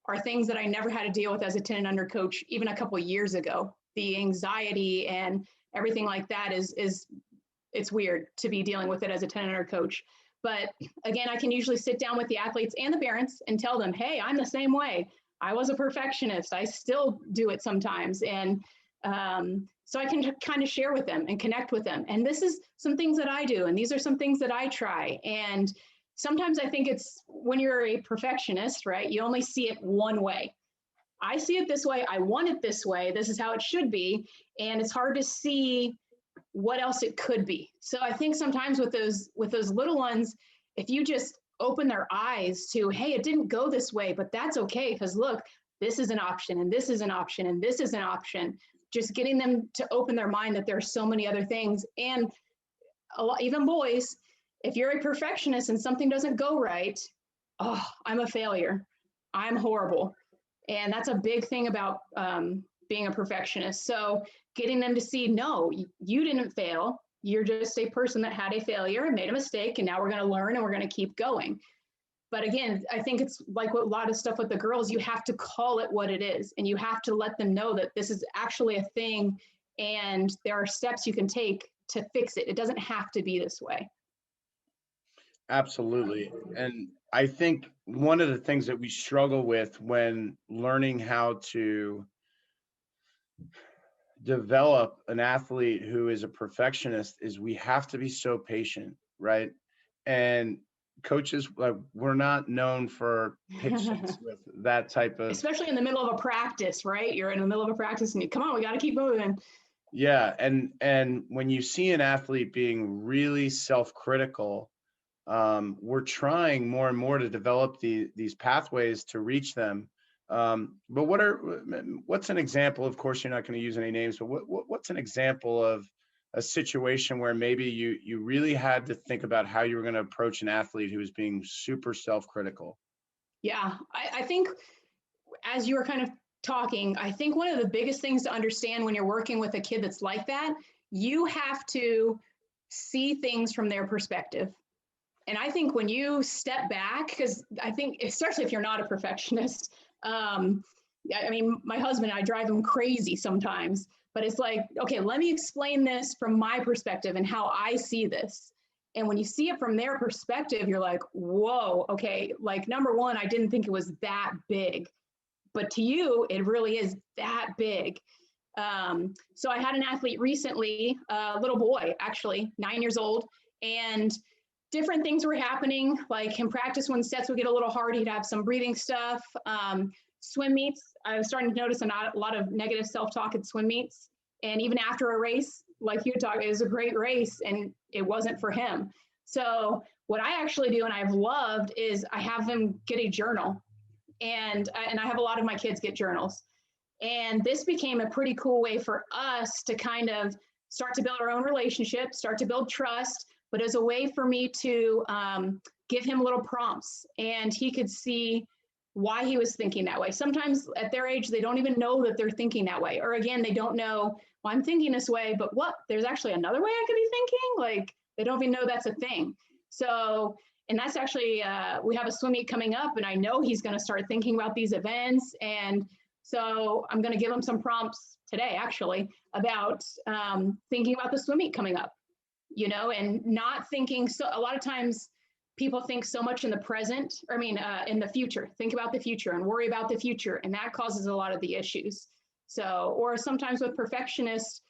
are things that I never had to deal with as a 10 and under coach even a couple of years ago. The anxiety and everything like that it's weird to be dealing with it as a 10 and under coach. But again, I can usually sit down with the athletes and the parents and tell them, hey, I'm the same way. I was a perfectionist. I still do it sometimes. And so I can kind of share with them and connect with them. And this is some things that I do, and these are some things that I try. And sometimes I think it's when you're a perfectionist, right? You only see it one way. I see it this way. I want it this way. This is how it should be. And it's hard to see what else it could be. So I think sometimes with those little ones, if you just open their eyes to, hey, it didn't go this way, but that's okay. Because look, this is an option, and this is an option, and this is an option. Just getting them to open their mind that there are so many other things. And a lot, even boys, if you're a perfectionist and something doesn't go right, oh, I'm a failure. I'm horrible. And that's a big thing about being a perfectionist. So getting them to see, no, you didn't fail. You're just a person that had a failure and made a mistake. And now we're going to learn and we're going to keep going. But again, I think it's like a lot of stuff with the girls, you have to call it what it is. And you have to let them know that this is actually a thing. And there are steps you can take to fix it. It doesn't have to be this way. Absolutely. And I think one of the things that we struggle with when learning how to develop an athlete who is a perfectionist is we have to be so patient, right? And coaches, we're not known for patience with that type of, especially in the middle of a practice, right? You're in the middle of a practice and come on, we got to keep moving. Yeah. And when you see an athlete being really self-critical, we're trying more and more to develop these pathways to reach them. But what's an example? Of course, you're not going to use any names, but what's an example of a situation where maybe you really had to think about how you were going to approach an athlete who was being super self-critical? Yeah, I think as you were kind of talking, I think one of the biggest things to understand when you're working with a kid that's like that, you have to see things from their perspective. And I think when you step back, because I think, especially if you're not a perfectionist, I mean, my husband and I drive him crazy sometimes, but it's like, okay, let me explain this from my perspective and how I see this. And when you see it from their perspective, you're like, whoa, okay, like number one, I didn't think it was that big, but to you, it really is that big. So I had an athlete recently, a little boy, actually 9 years old, and different things were happening, like in practice when sets would get a little hard, he'd have some breathing stuff. Swim meets, I was starting to notice a lot of negative self-talk at swim meets. And even after a race, like you talked, it was a great race and it wasn't for him. So what I actually do, and I've loved, is I have them get a journal. And I have a lot of my kids get journals. And this became a pretty cool way for us to kind of start to build our own relationship, start to build trust, but as a way for me to give him little prompts, and he could see why he was thinking that way. Sometimes at their age, they don't even know that they're thinking that way. Or again, they don't know, well, I'm thinking this way, but what? There's actually another way I could be thinking? Like, they don't even know that's a thing. So, and that's actually, we have a swim meet coming up, and I know he's going to start thinking about these events. And so I'm going to give him some prompts today, actually, about thinking about the swim meet coming up, you know, and not thinking. So a lot of times people think so much in the present, or in the future, think about the future and worry about the future. And that causes a lot of the issues. So, or sometimes with perfectionists,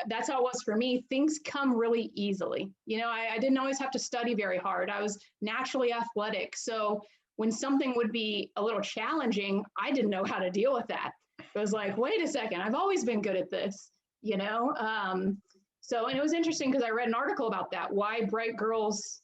that's how it was for me. Things come really easily. You know, I didn't always have to study very hard. I was naturally athletic. So when something would be a little challenging, I didn't know how to deal with that. It was like, wait a second, I've always been good at this, you know? So, and it was interesting because I read an article about that, why bright girls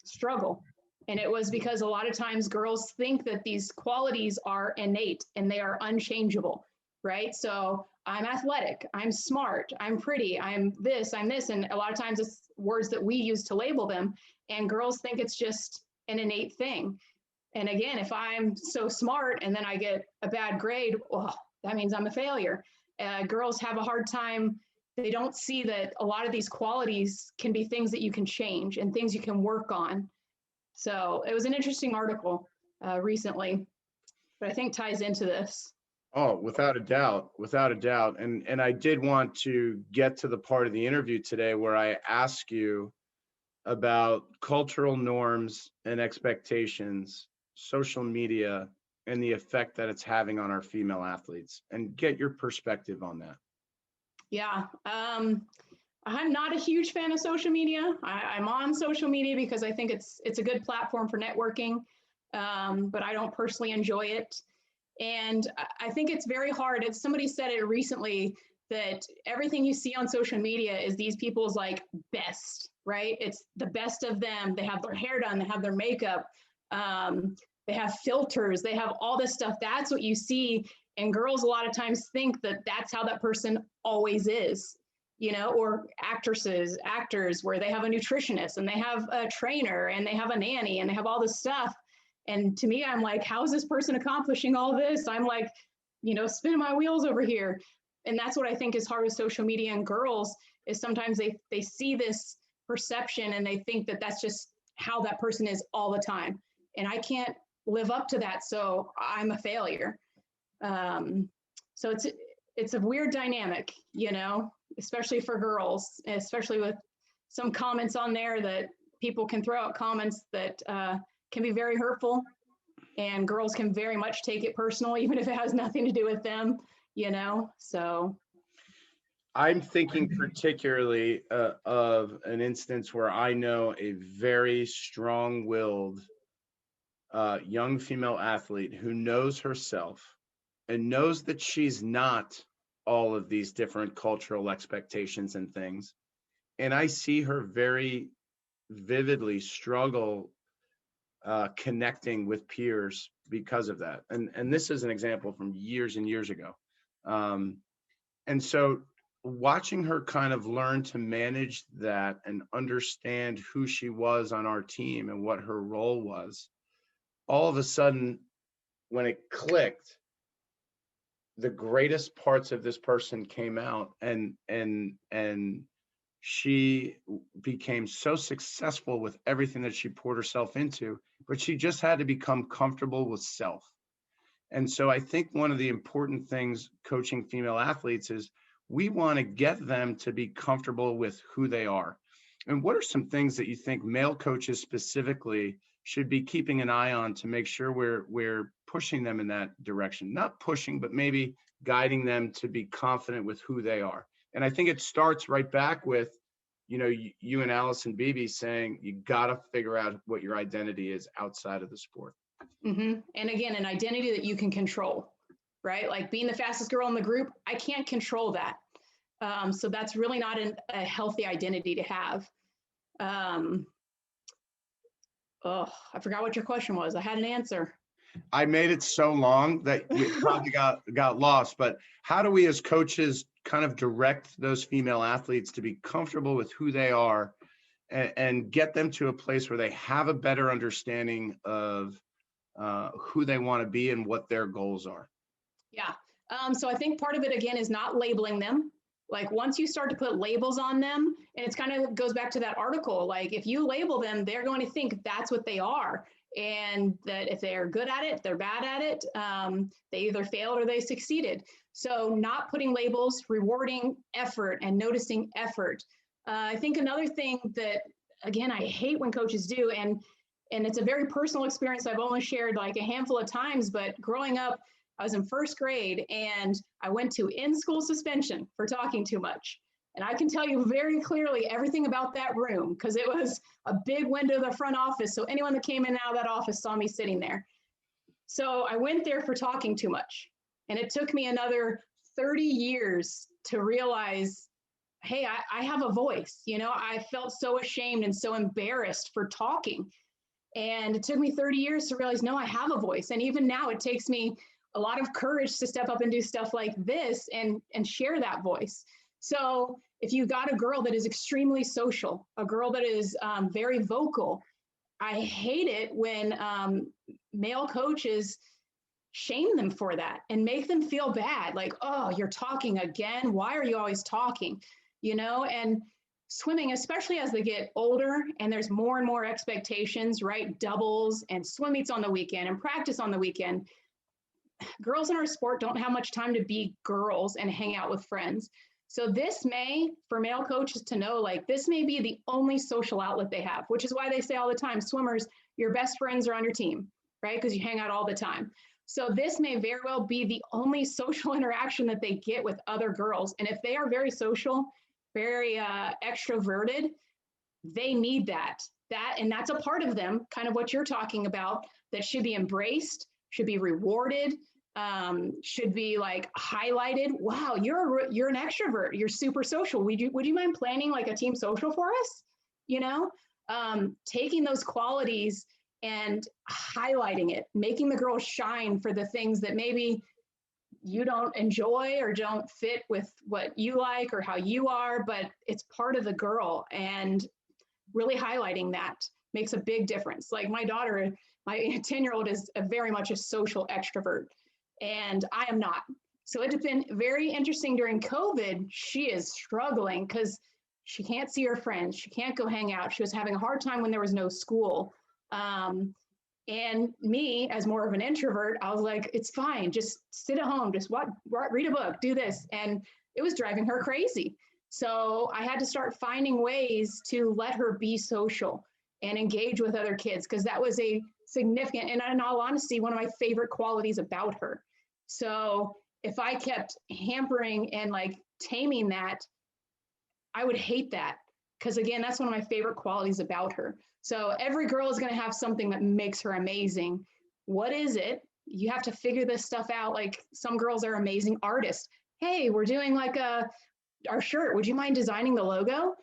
struggle. And it was because a lot of times girls think that these qualities are innate and they are unchangeable, right? So I'm athletic, I'm smart, I'm pretty, I'm this. And a lot of times it's words that we use to label them. And girls think it's just an innate thing. And again, if I'm so smart and then I get a bad grade, well, that means I'm a failure. Girls have a hard time. They don't see that a lot of these qualities can be things that you can change and things you can work on. So it was an interesting article recently, but I think ties into this. Oh, without a doubt, without a doubt. And I did want to get to the part of the interview today where I ask you about cultural norms and expectations, social media, and the effect that it's having on our female athletes, and get your perspective on that. Yeah. I'm not a huge fan of social media. I'm on social media because I think it's a good platform for networking, but I don't personally enjoy it. And I think it's very hard. As somebody said it recently, that everything you see on social media is these people's like best, right? It's the best of them. They have their hair done, they have their makeup, they have filters, they have all this stuff. That's what you see. And girls a lot of times think that that's how that person always is, you know, or actors, where they have a nutritionist and they have a trainer and they have a nanny and they have all this stuff. And to me, I'm like, how is this person accomplishing all this? I'm like, you know, spinning my wheels over here. And that's what I think is hard with social media and girls, is sometimes they see this perception and they think that that's just how that person is all the time. And I can't live up to that, so I'm a failure. So it's a weird dynamic, you know, especially for girls, especially with some comments on there that people can throw out comments that can be very hurtful, and girls can very much take it personal, even if it has nothing to do with them, you know, so. I'm thinking particularly of an instance where I know a very strong-willed young female athlete who knows herself and knows that she's not all of these different cultural expectations and things. And I see her very vividly struggle connecting with peers because of that. And this is an example from years and years ago. And so watching her kind of learn to manage that and understand who she was on our team and what her role was, all of a sudden, when it clicked, the greatest parts of this person came out, and she became so successful with everything that she poured herself into, but she just had to become comfortable with self. And so I think one of the important things coaching female athletes is we want to get them to be comfortable with who they are. And what are some things that you think male coaches specifically should be keeping an eye on to make sure we're pushing them in that direction? Not pushing, but maybe guiding them to be confident with who they are. And I think it starts right back with, you know, you and Allison Beebe saying you got to figure out what your identity is outside of the sport. Mm-hmm. And again, an identity that you can control, right? Like being the fastest girl in the group, I can't control that. So that's really not a healthy identity to have. Oh, I forgot what your question was. I had an answer. I made it so long that we probably got lost, but how do we as coaches kind of direct those female athletes to be comfortable with who they are and get them to a place where they have a better understanding of who they want to be and what their goals are? Yeah. So I think part of it, again, is not labeling them. Like once you start to put labels on them, and it's kind of goes back to that article, like if you label them, they're going to think that's what they are. And that if they're good at it, they're bad at it, they either failed or they succeeded. So not putting labels, rewarding effort and noticing effort. I think another thing that, again, I hate when coaches do, and it's a very personal experience I've only shared like a handful of times, but growing up, I was in first grade and I went to in-school suspension for talking too much. And I can tell you very clearly everything about that room because it was a big window to the front office. So anyone that came in and out of that office saw me sitting there. So I went there for talking too much. And it took me another 30 years to realize, hey, I have a voice. You know, I felt so ashamed and so embarrassed for talking. And it took me 30 years to realize, no, I have a voice. And even now it takes me a lot of courage to step up and do stuff like this and share that voice. So if you got a girl that is extremely social, a girl that is very vocal, I hate it when male coaches shame them for that and make them feel bad. Like, oh, you're talking again. Why are you always talking? You know, and swimming, especially as they get older and there's more and more expectations, right? Doubles and swim meets on the weekend and practice on the weekend. Girls in our sport don't have much time to be girls and hang out with friends. So this may, for male coaches to know, like this may be the only social outlet they have, which is why they say all the time, swimmers, your best friends are on your team, right? Because you hang out all the time. So this may very well be the only social interaction that they get with other girls. And if they are very social, very extroverted, they need that. And that's a part of them, kind of what you're talking about, that should be embraced, should be rewarded, should be like highlighted. Wow, you're an extrovert. You're super social. Would you mind planning like a team social for us? You know, taking those qualities and highlighting it, making the girls shine for the things that maybe you don't enjoy or don't fit with what you like or how you are, but it's part of the girl, and really highlighting that makes a big difference. Like my daughter, my 10-year-old is very much a social extrovert, and I am not. So it's been very interesting during COVID. She is struggling because she can't see her friends. She can't go hang out. She was having a hard time when there was no school. And me, as more of an introvert, I was like, it's fine. Just sit at home. Just read a book, do this. And it was driving her crazy. So I had to start finding ways to let her be social and engage with other kids, because that was a significant, and in all honesty, one of my favorite qualities about her. So if I kept hampering and like taming that, I would hate that, because again, that's one of my favorite qualities about her. So every girl is going to have something that makes her amazing. What is it? You have to figure this stuff out. Like some girls are amazing artists. Hey, we're doing like our shirt. Would you mind designing the logo?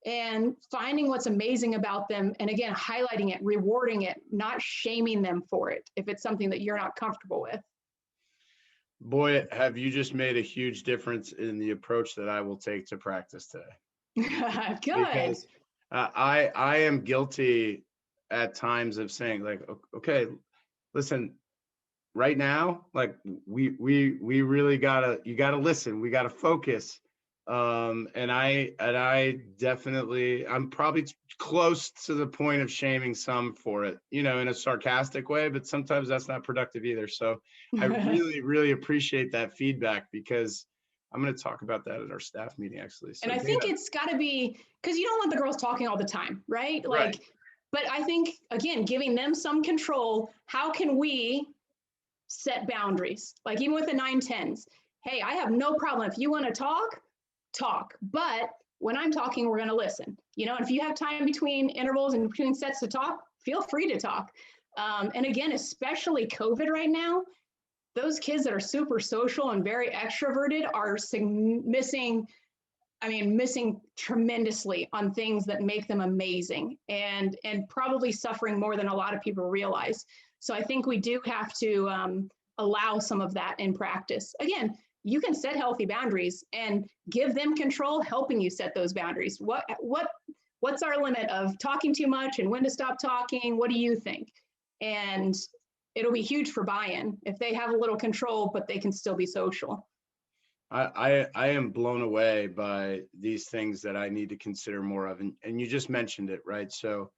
And finding what's amazing about them. And again, highlighting it, rewarding it, not shaming them for it if it's something that you're not comfortable with. Boy, have you just made a huge difference in the approach that I will take to practice today. Good. Because I am guilty at times of saying like, okay, listen, right now, like we really you gotta listen. We gotta focus. And I definitely, I'm probably close to the point of shaming some for it, you know, in a sarcastic way, but sometimes that's not productive either. So I really, really appreciate that feedback, because I'm going to talk about that at our staff meeting, actually. So and I think it's got to be, because you don't want the girls talking all the time, right? Like, right. But I think, again, giving them some control, how can we set boundaries? Like even with the 9-10s, hey, I have no problem. If you want to talk, but when I'm talking, we're going to listen, you know, and if you have time between intervals and between sets to talk, feel free to talk. And again, especially COVID right now, those kids that are super social and very extroverted are missing tremendously on things that make them amazing, and probably suffering more than a lot of people realize. So I think we do have to allow some of that in practice. Again, you can set healthy boundaries and give them control, helping you set those boundaries. What what's our limit of talking too much and when to stop talking? What do you think? And it'll be huge for buy-in if they have a little control, but they can still be social. I am blown away by these things that I need to consider more of. And you just mentioned it, right? So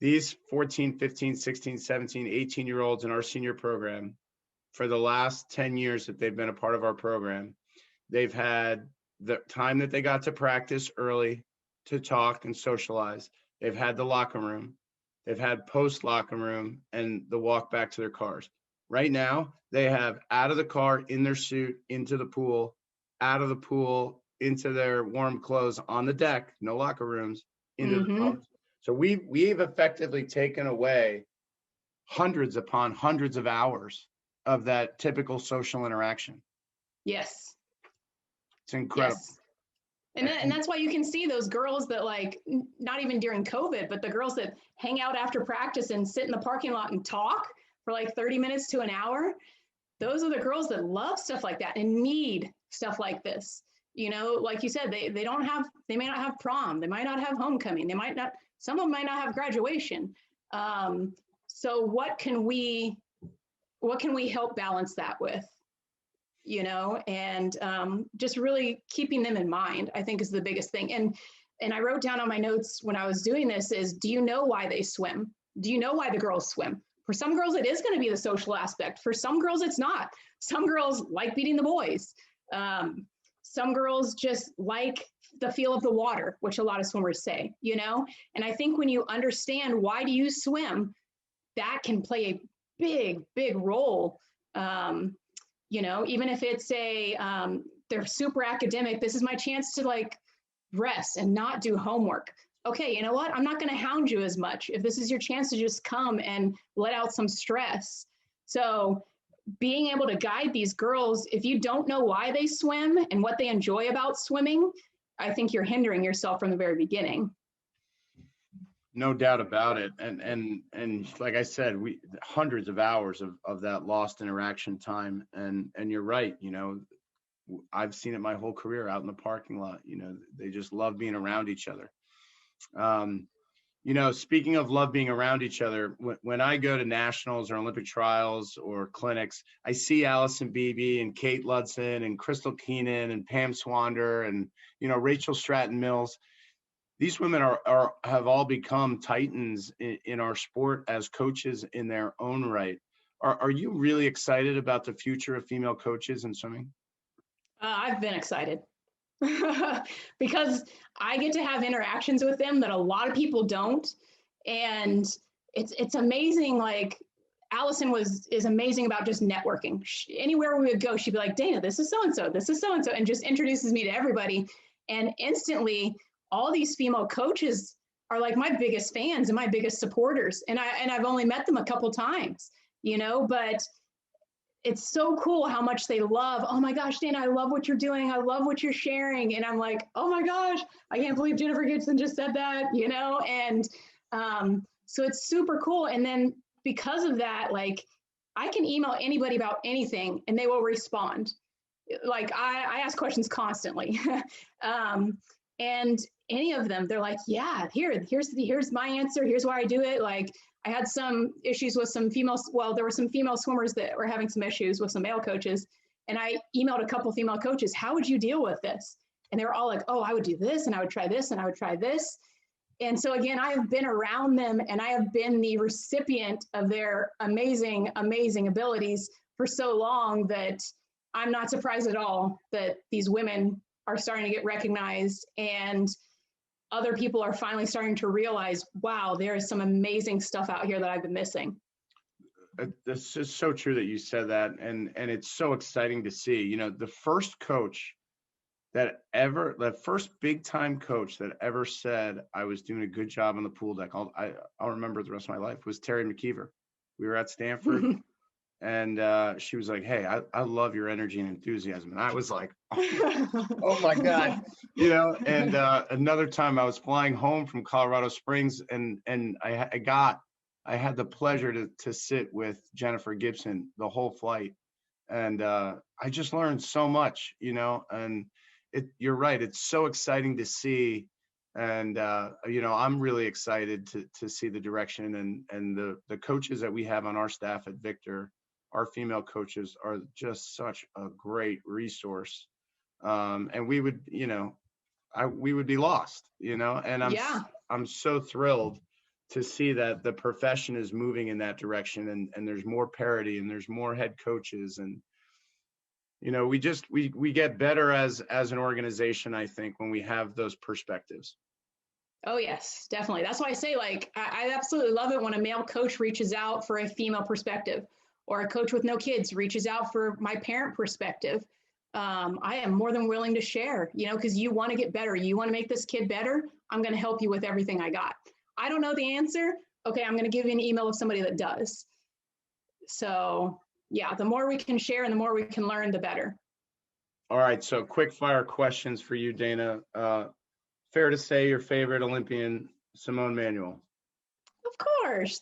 these 14, 15, 16, 17, 18-year-olds in our senior program, for the last 10 years that they've been a part of our program, they've had the time that they got to practice early to talk and socialize. They've had the locker room. They've had post locker room and the walk back to their cars. Right now, they have out of the car, in their suit, into the pool, out of the pool, into their warm clothes, on the deck, no locker rooms, into the phones. So we've effectively taken away hundreds upon hundreds of hours of that typical social interaction. Yes. It's incredible. Yes. And that's why you can see those girls that, like, not even during COVID, but the girls that hang out after practice and sit in the parking lot and talk for like 30 minutes to an hour. Those are the girls that love stuff like that and need stuff like this. You know, like you said, they may not have prom. They might not have homecoming. Some of them might not have graduation. So what can we help balance that with? You know, and just really keeping them in mind, I think, is the biggest thing. And I wrote down on my notes when I was doing this is, do you know why they swim? Do you know why the girls swim? For some girls, it is going to be the social aspect. For some girls, it's not. Some girls like beating the boys. Some girls just like the feel of the water, which a lot of swimmers say, you know? And I think when you understand why do you swim, that can play a big, big role. You know, even if it's they're super academic, this is my chance to like rest and not do homework. Okay, you know what? I'm not going to hound you as much if this is your chance to just come and let out some stress. So being able to guide these girls, if you don't know why they swim and what they enjoy about swimming, I think you're hindering yourself from the very beginning. No doubt about it. And like I said, hundreds of hours of that lost interaction time. And you're right. You know, I've seen it my whole career out in the parking lot. You know, they just love being around each other. You know, speaking of love being around each other, when I go to nationals or Olympic trials or clinics, I see Allison Beebe and Kate Ludson and Crystal Keenan and Pam Swander and, you know, Rachel Stratton Mills. These women have all become titans in our sport as coaches in their own right. Are you really excited about the future of female coaches in swimming? I've been excited because I get to have interactions with them that a lot of people don't. And it's amazing. Like, Allison is amazing about just networking. Anywhere we would go, she'd be like, Dana, this is so-and-so, this is so-and-so, and just introduces me to everybody. And instantly, all these female coaches are like my biggest fans and my biggest supporters. And I've only met them a couple times, you know, but it's so cool how much they love. Oh my gosh, Dana, I love what you're doing. I love what you're sharing. And I'm like, oh my gosh, I can't believe Jennifer Gibson just said that, you know? And so it's super cool. And then because of that, like, I can email anybody about anything and they will respond. Like, I ask questions constantly. And any of them, they're like, yeah, here's my answer. Here's why I do it. Like, I had some issues with some females. Well, there were some female swimmers that were having some issues with some male coaches. And I emailed a couple female coaches, how would you deal with this? And they were all like, oh, I would do this, and I would try this, and I would try this. And so again, I have been around them and I have been the recipient of their amazing, amazing abilities for so long that I'm not surprised at all that these women are starting to get recognized, and other people are finally starting to realize, wow, there is some amazing stuff out here that I've been missing. This is so true that you said that. And it's so exciting to see, you know, the first big time coach that ever said I was doing a good job on the pool deck, I'll remember the rest of my life, was Terry McKeever. We were at Stanford. And she was like, hey, I love your energy and enthusiasm. And I was like, oh my God, you know. And another time I was flying home from Colorado Springs, and I had the pleasure to sit with Jennifer Gibson the whole flight. And I just learned so much, you know. And you're right, it's so exciting to see And I'm really excited to see the direction, and the coaches that we have on our staff at Victor, our female coaches are just such a great resource. And we would, we would be lost, and Yeah. I'm so thrilled to see that the profession is moving in that direction, and there's more parity and there's more head coaches, and we get better as an organization, I think, when we have those perspectives. Oh, yes, definitely. That's why I say, like, I absolutely love it when a male coach reaches out for a female perspective, or a coach with no kids reaches out for my parent perspective. I am more than willing to share, because you want to get better. You want to make this kid better. I'm going to help you with everything I got. I don't know the answer. Okay, I'm going to give you an email of somebody that does. So, yeah, the more we can share and the more we can learn, the better. All right, so quick fire questions for you, Dana. Fair to say your favorite Olympian, Simone Manuel? Of course.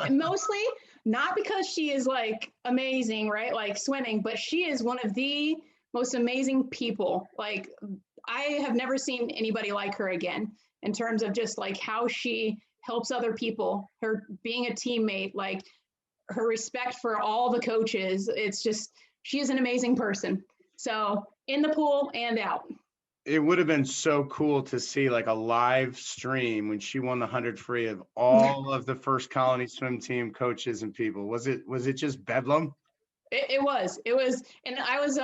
Mostly not because she is like amazing, right? Like swimming, but she is one of the most amazing people. Like, I have never seen anybody like her again in terms of just like how she helps other people, her being a teammate, like her respect for all the coaches. It's just, she is an amazing person. So in the pool and out. It would have been so cool to see like a live stream when she won the 100 free of all of the First Colony swim team coaches and people. Was it just bedlam? It was, and I was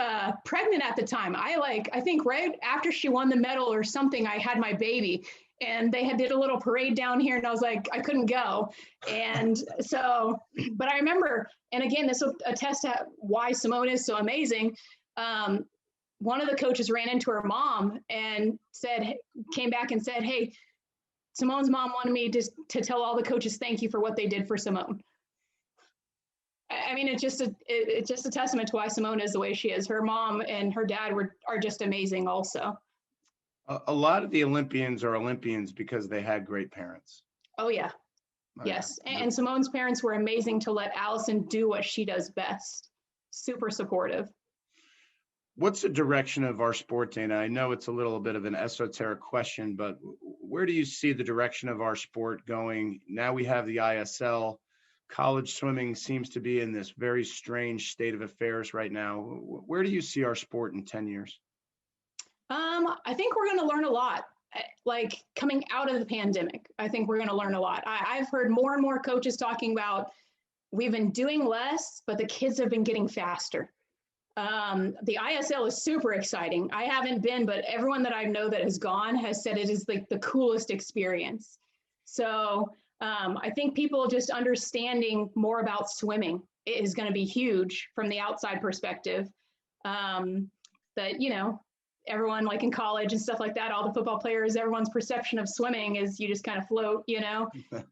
pregnant at the time. I think right after she won the medal or something, I had my baby, and they did a little parade down here, and I was like, I couldn't go. And so, but I remember, and again, this will attest to why Simone is so amazing. One of the coaches ran into her mom and came back and said, hey, Simone's mom wanted me to tell all the coaches thank you for what they did for Simone. I mean, it's just a testament to why Simone is the way she is. Her mom and her dad are just amazing also. A lot of the Olympians are Olympians because they had great parents. Oh, yeah. Yes. And Simone's parents were amazing to let Allison do what she does best. Super supportive. What's the direction of our sport, Dana? I know it's a little bit of an esoteric question, but where do you see the direction of our sport going? Now we have the ISL. College swimming seems to be in this very strange state of affairs right now. Where do you see our sport in 10 years? I think we're going to learn a lot. Like coming out of the pandemic, I think we're going to learn a lot. I've heard more and more coaches talking about we've been doing less, but the kids have been getting faster. The ISL is super exciting. I haven't been, but everyone that I know that has gone has said it is like the coolest experience. So I think people just understanding more about swimming is going to be huge from the outside perspective. That, everyone like in college and stuff like that, all the football players, everyone's perception of swimming is you just kind of float,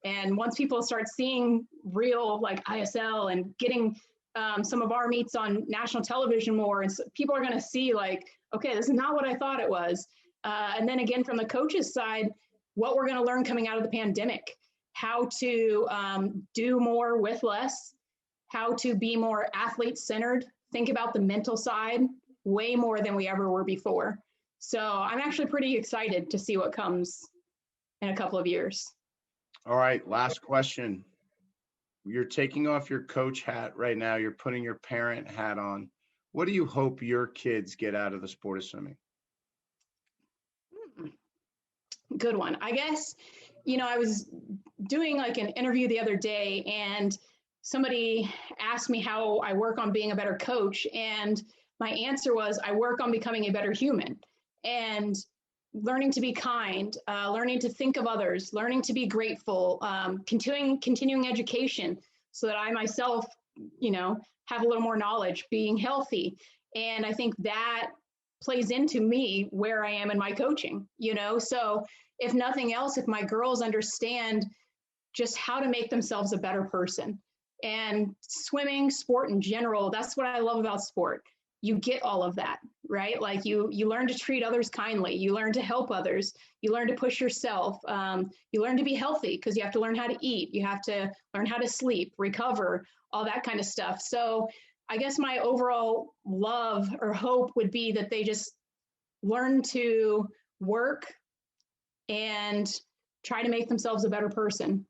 and once people start seeing real like ISL and getting some of our meets on national television more, and so people are going to see like, okay, this is not what I thought it was. And then again, from the coaches side, what we're going to learn coming out of the pandemic, how to do more with less, how to be more athlete centered, think about the mental side way more than we ever were before. So I'm actually pretty excited to see what comes in a couple of years. All right, last question. You're taking off your coach hat right now. You're putting your parent hat on. What do you hope your kids get out of the sport of swimming? Good one. I guess, I was doing like an interview the other day, and somebody asked me how I work on being a better coach. And my answer was, I work on becoming a better human and learning to be kind, learning to think of others, learning to be grateful, continuing education so that I myself, have a little more knowledge, being healthy. And I think that plays into me where I am in my coaching, so if nothing else, if my girls understand just how to make themselves a better person, and swimming, sport in general, that's what I love about sport. You get all of that, right? Like you learn to treat others kindly. You learn to help others. You learn to push yourself. You learn to be healthy because you have to learn how to eat. You have to learn how to sleep, recover, all that kind of stuff. So I guess my overall love or hope would be that they just learn to work and try to make themselves a better person.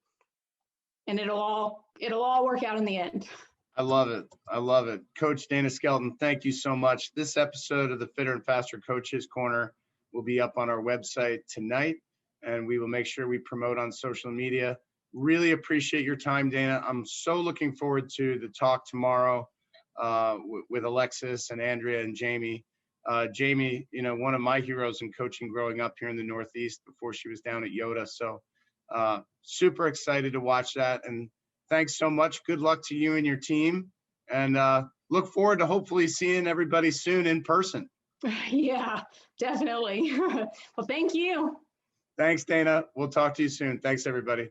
And it'll all work out in the end. I love it. I love it. Coach Dana Skelton, thank you so much. This episode of the Fitter and Faster Coaches Corner will be up on our website tonight, and we will make sure we promote on social media. Really appreciate your time, Dana. I'm so looking forward to the talk tomorrow with Alexis and Andrea and Jamie. Jamie, one of my heroes in coaching growing up here in the Northeast before she was down at Yoda. So super excited to watch that. And thanks so much. Good luck to you and your team. And look forward to hopefully seeing everybody soon in person. Yeah, definitely. Well, thank you. Thanks, Dana. We'll talk to you soon. Thanks, everybody.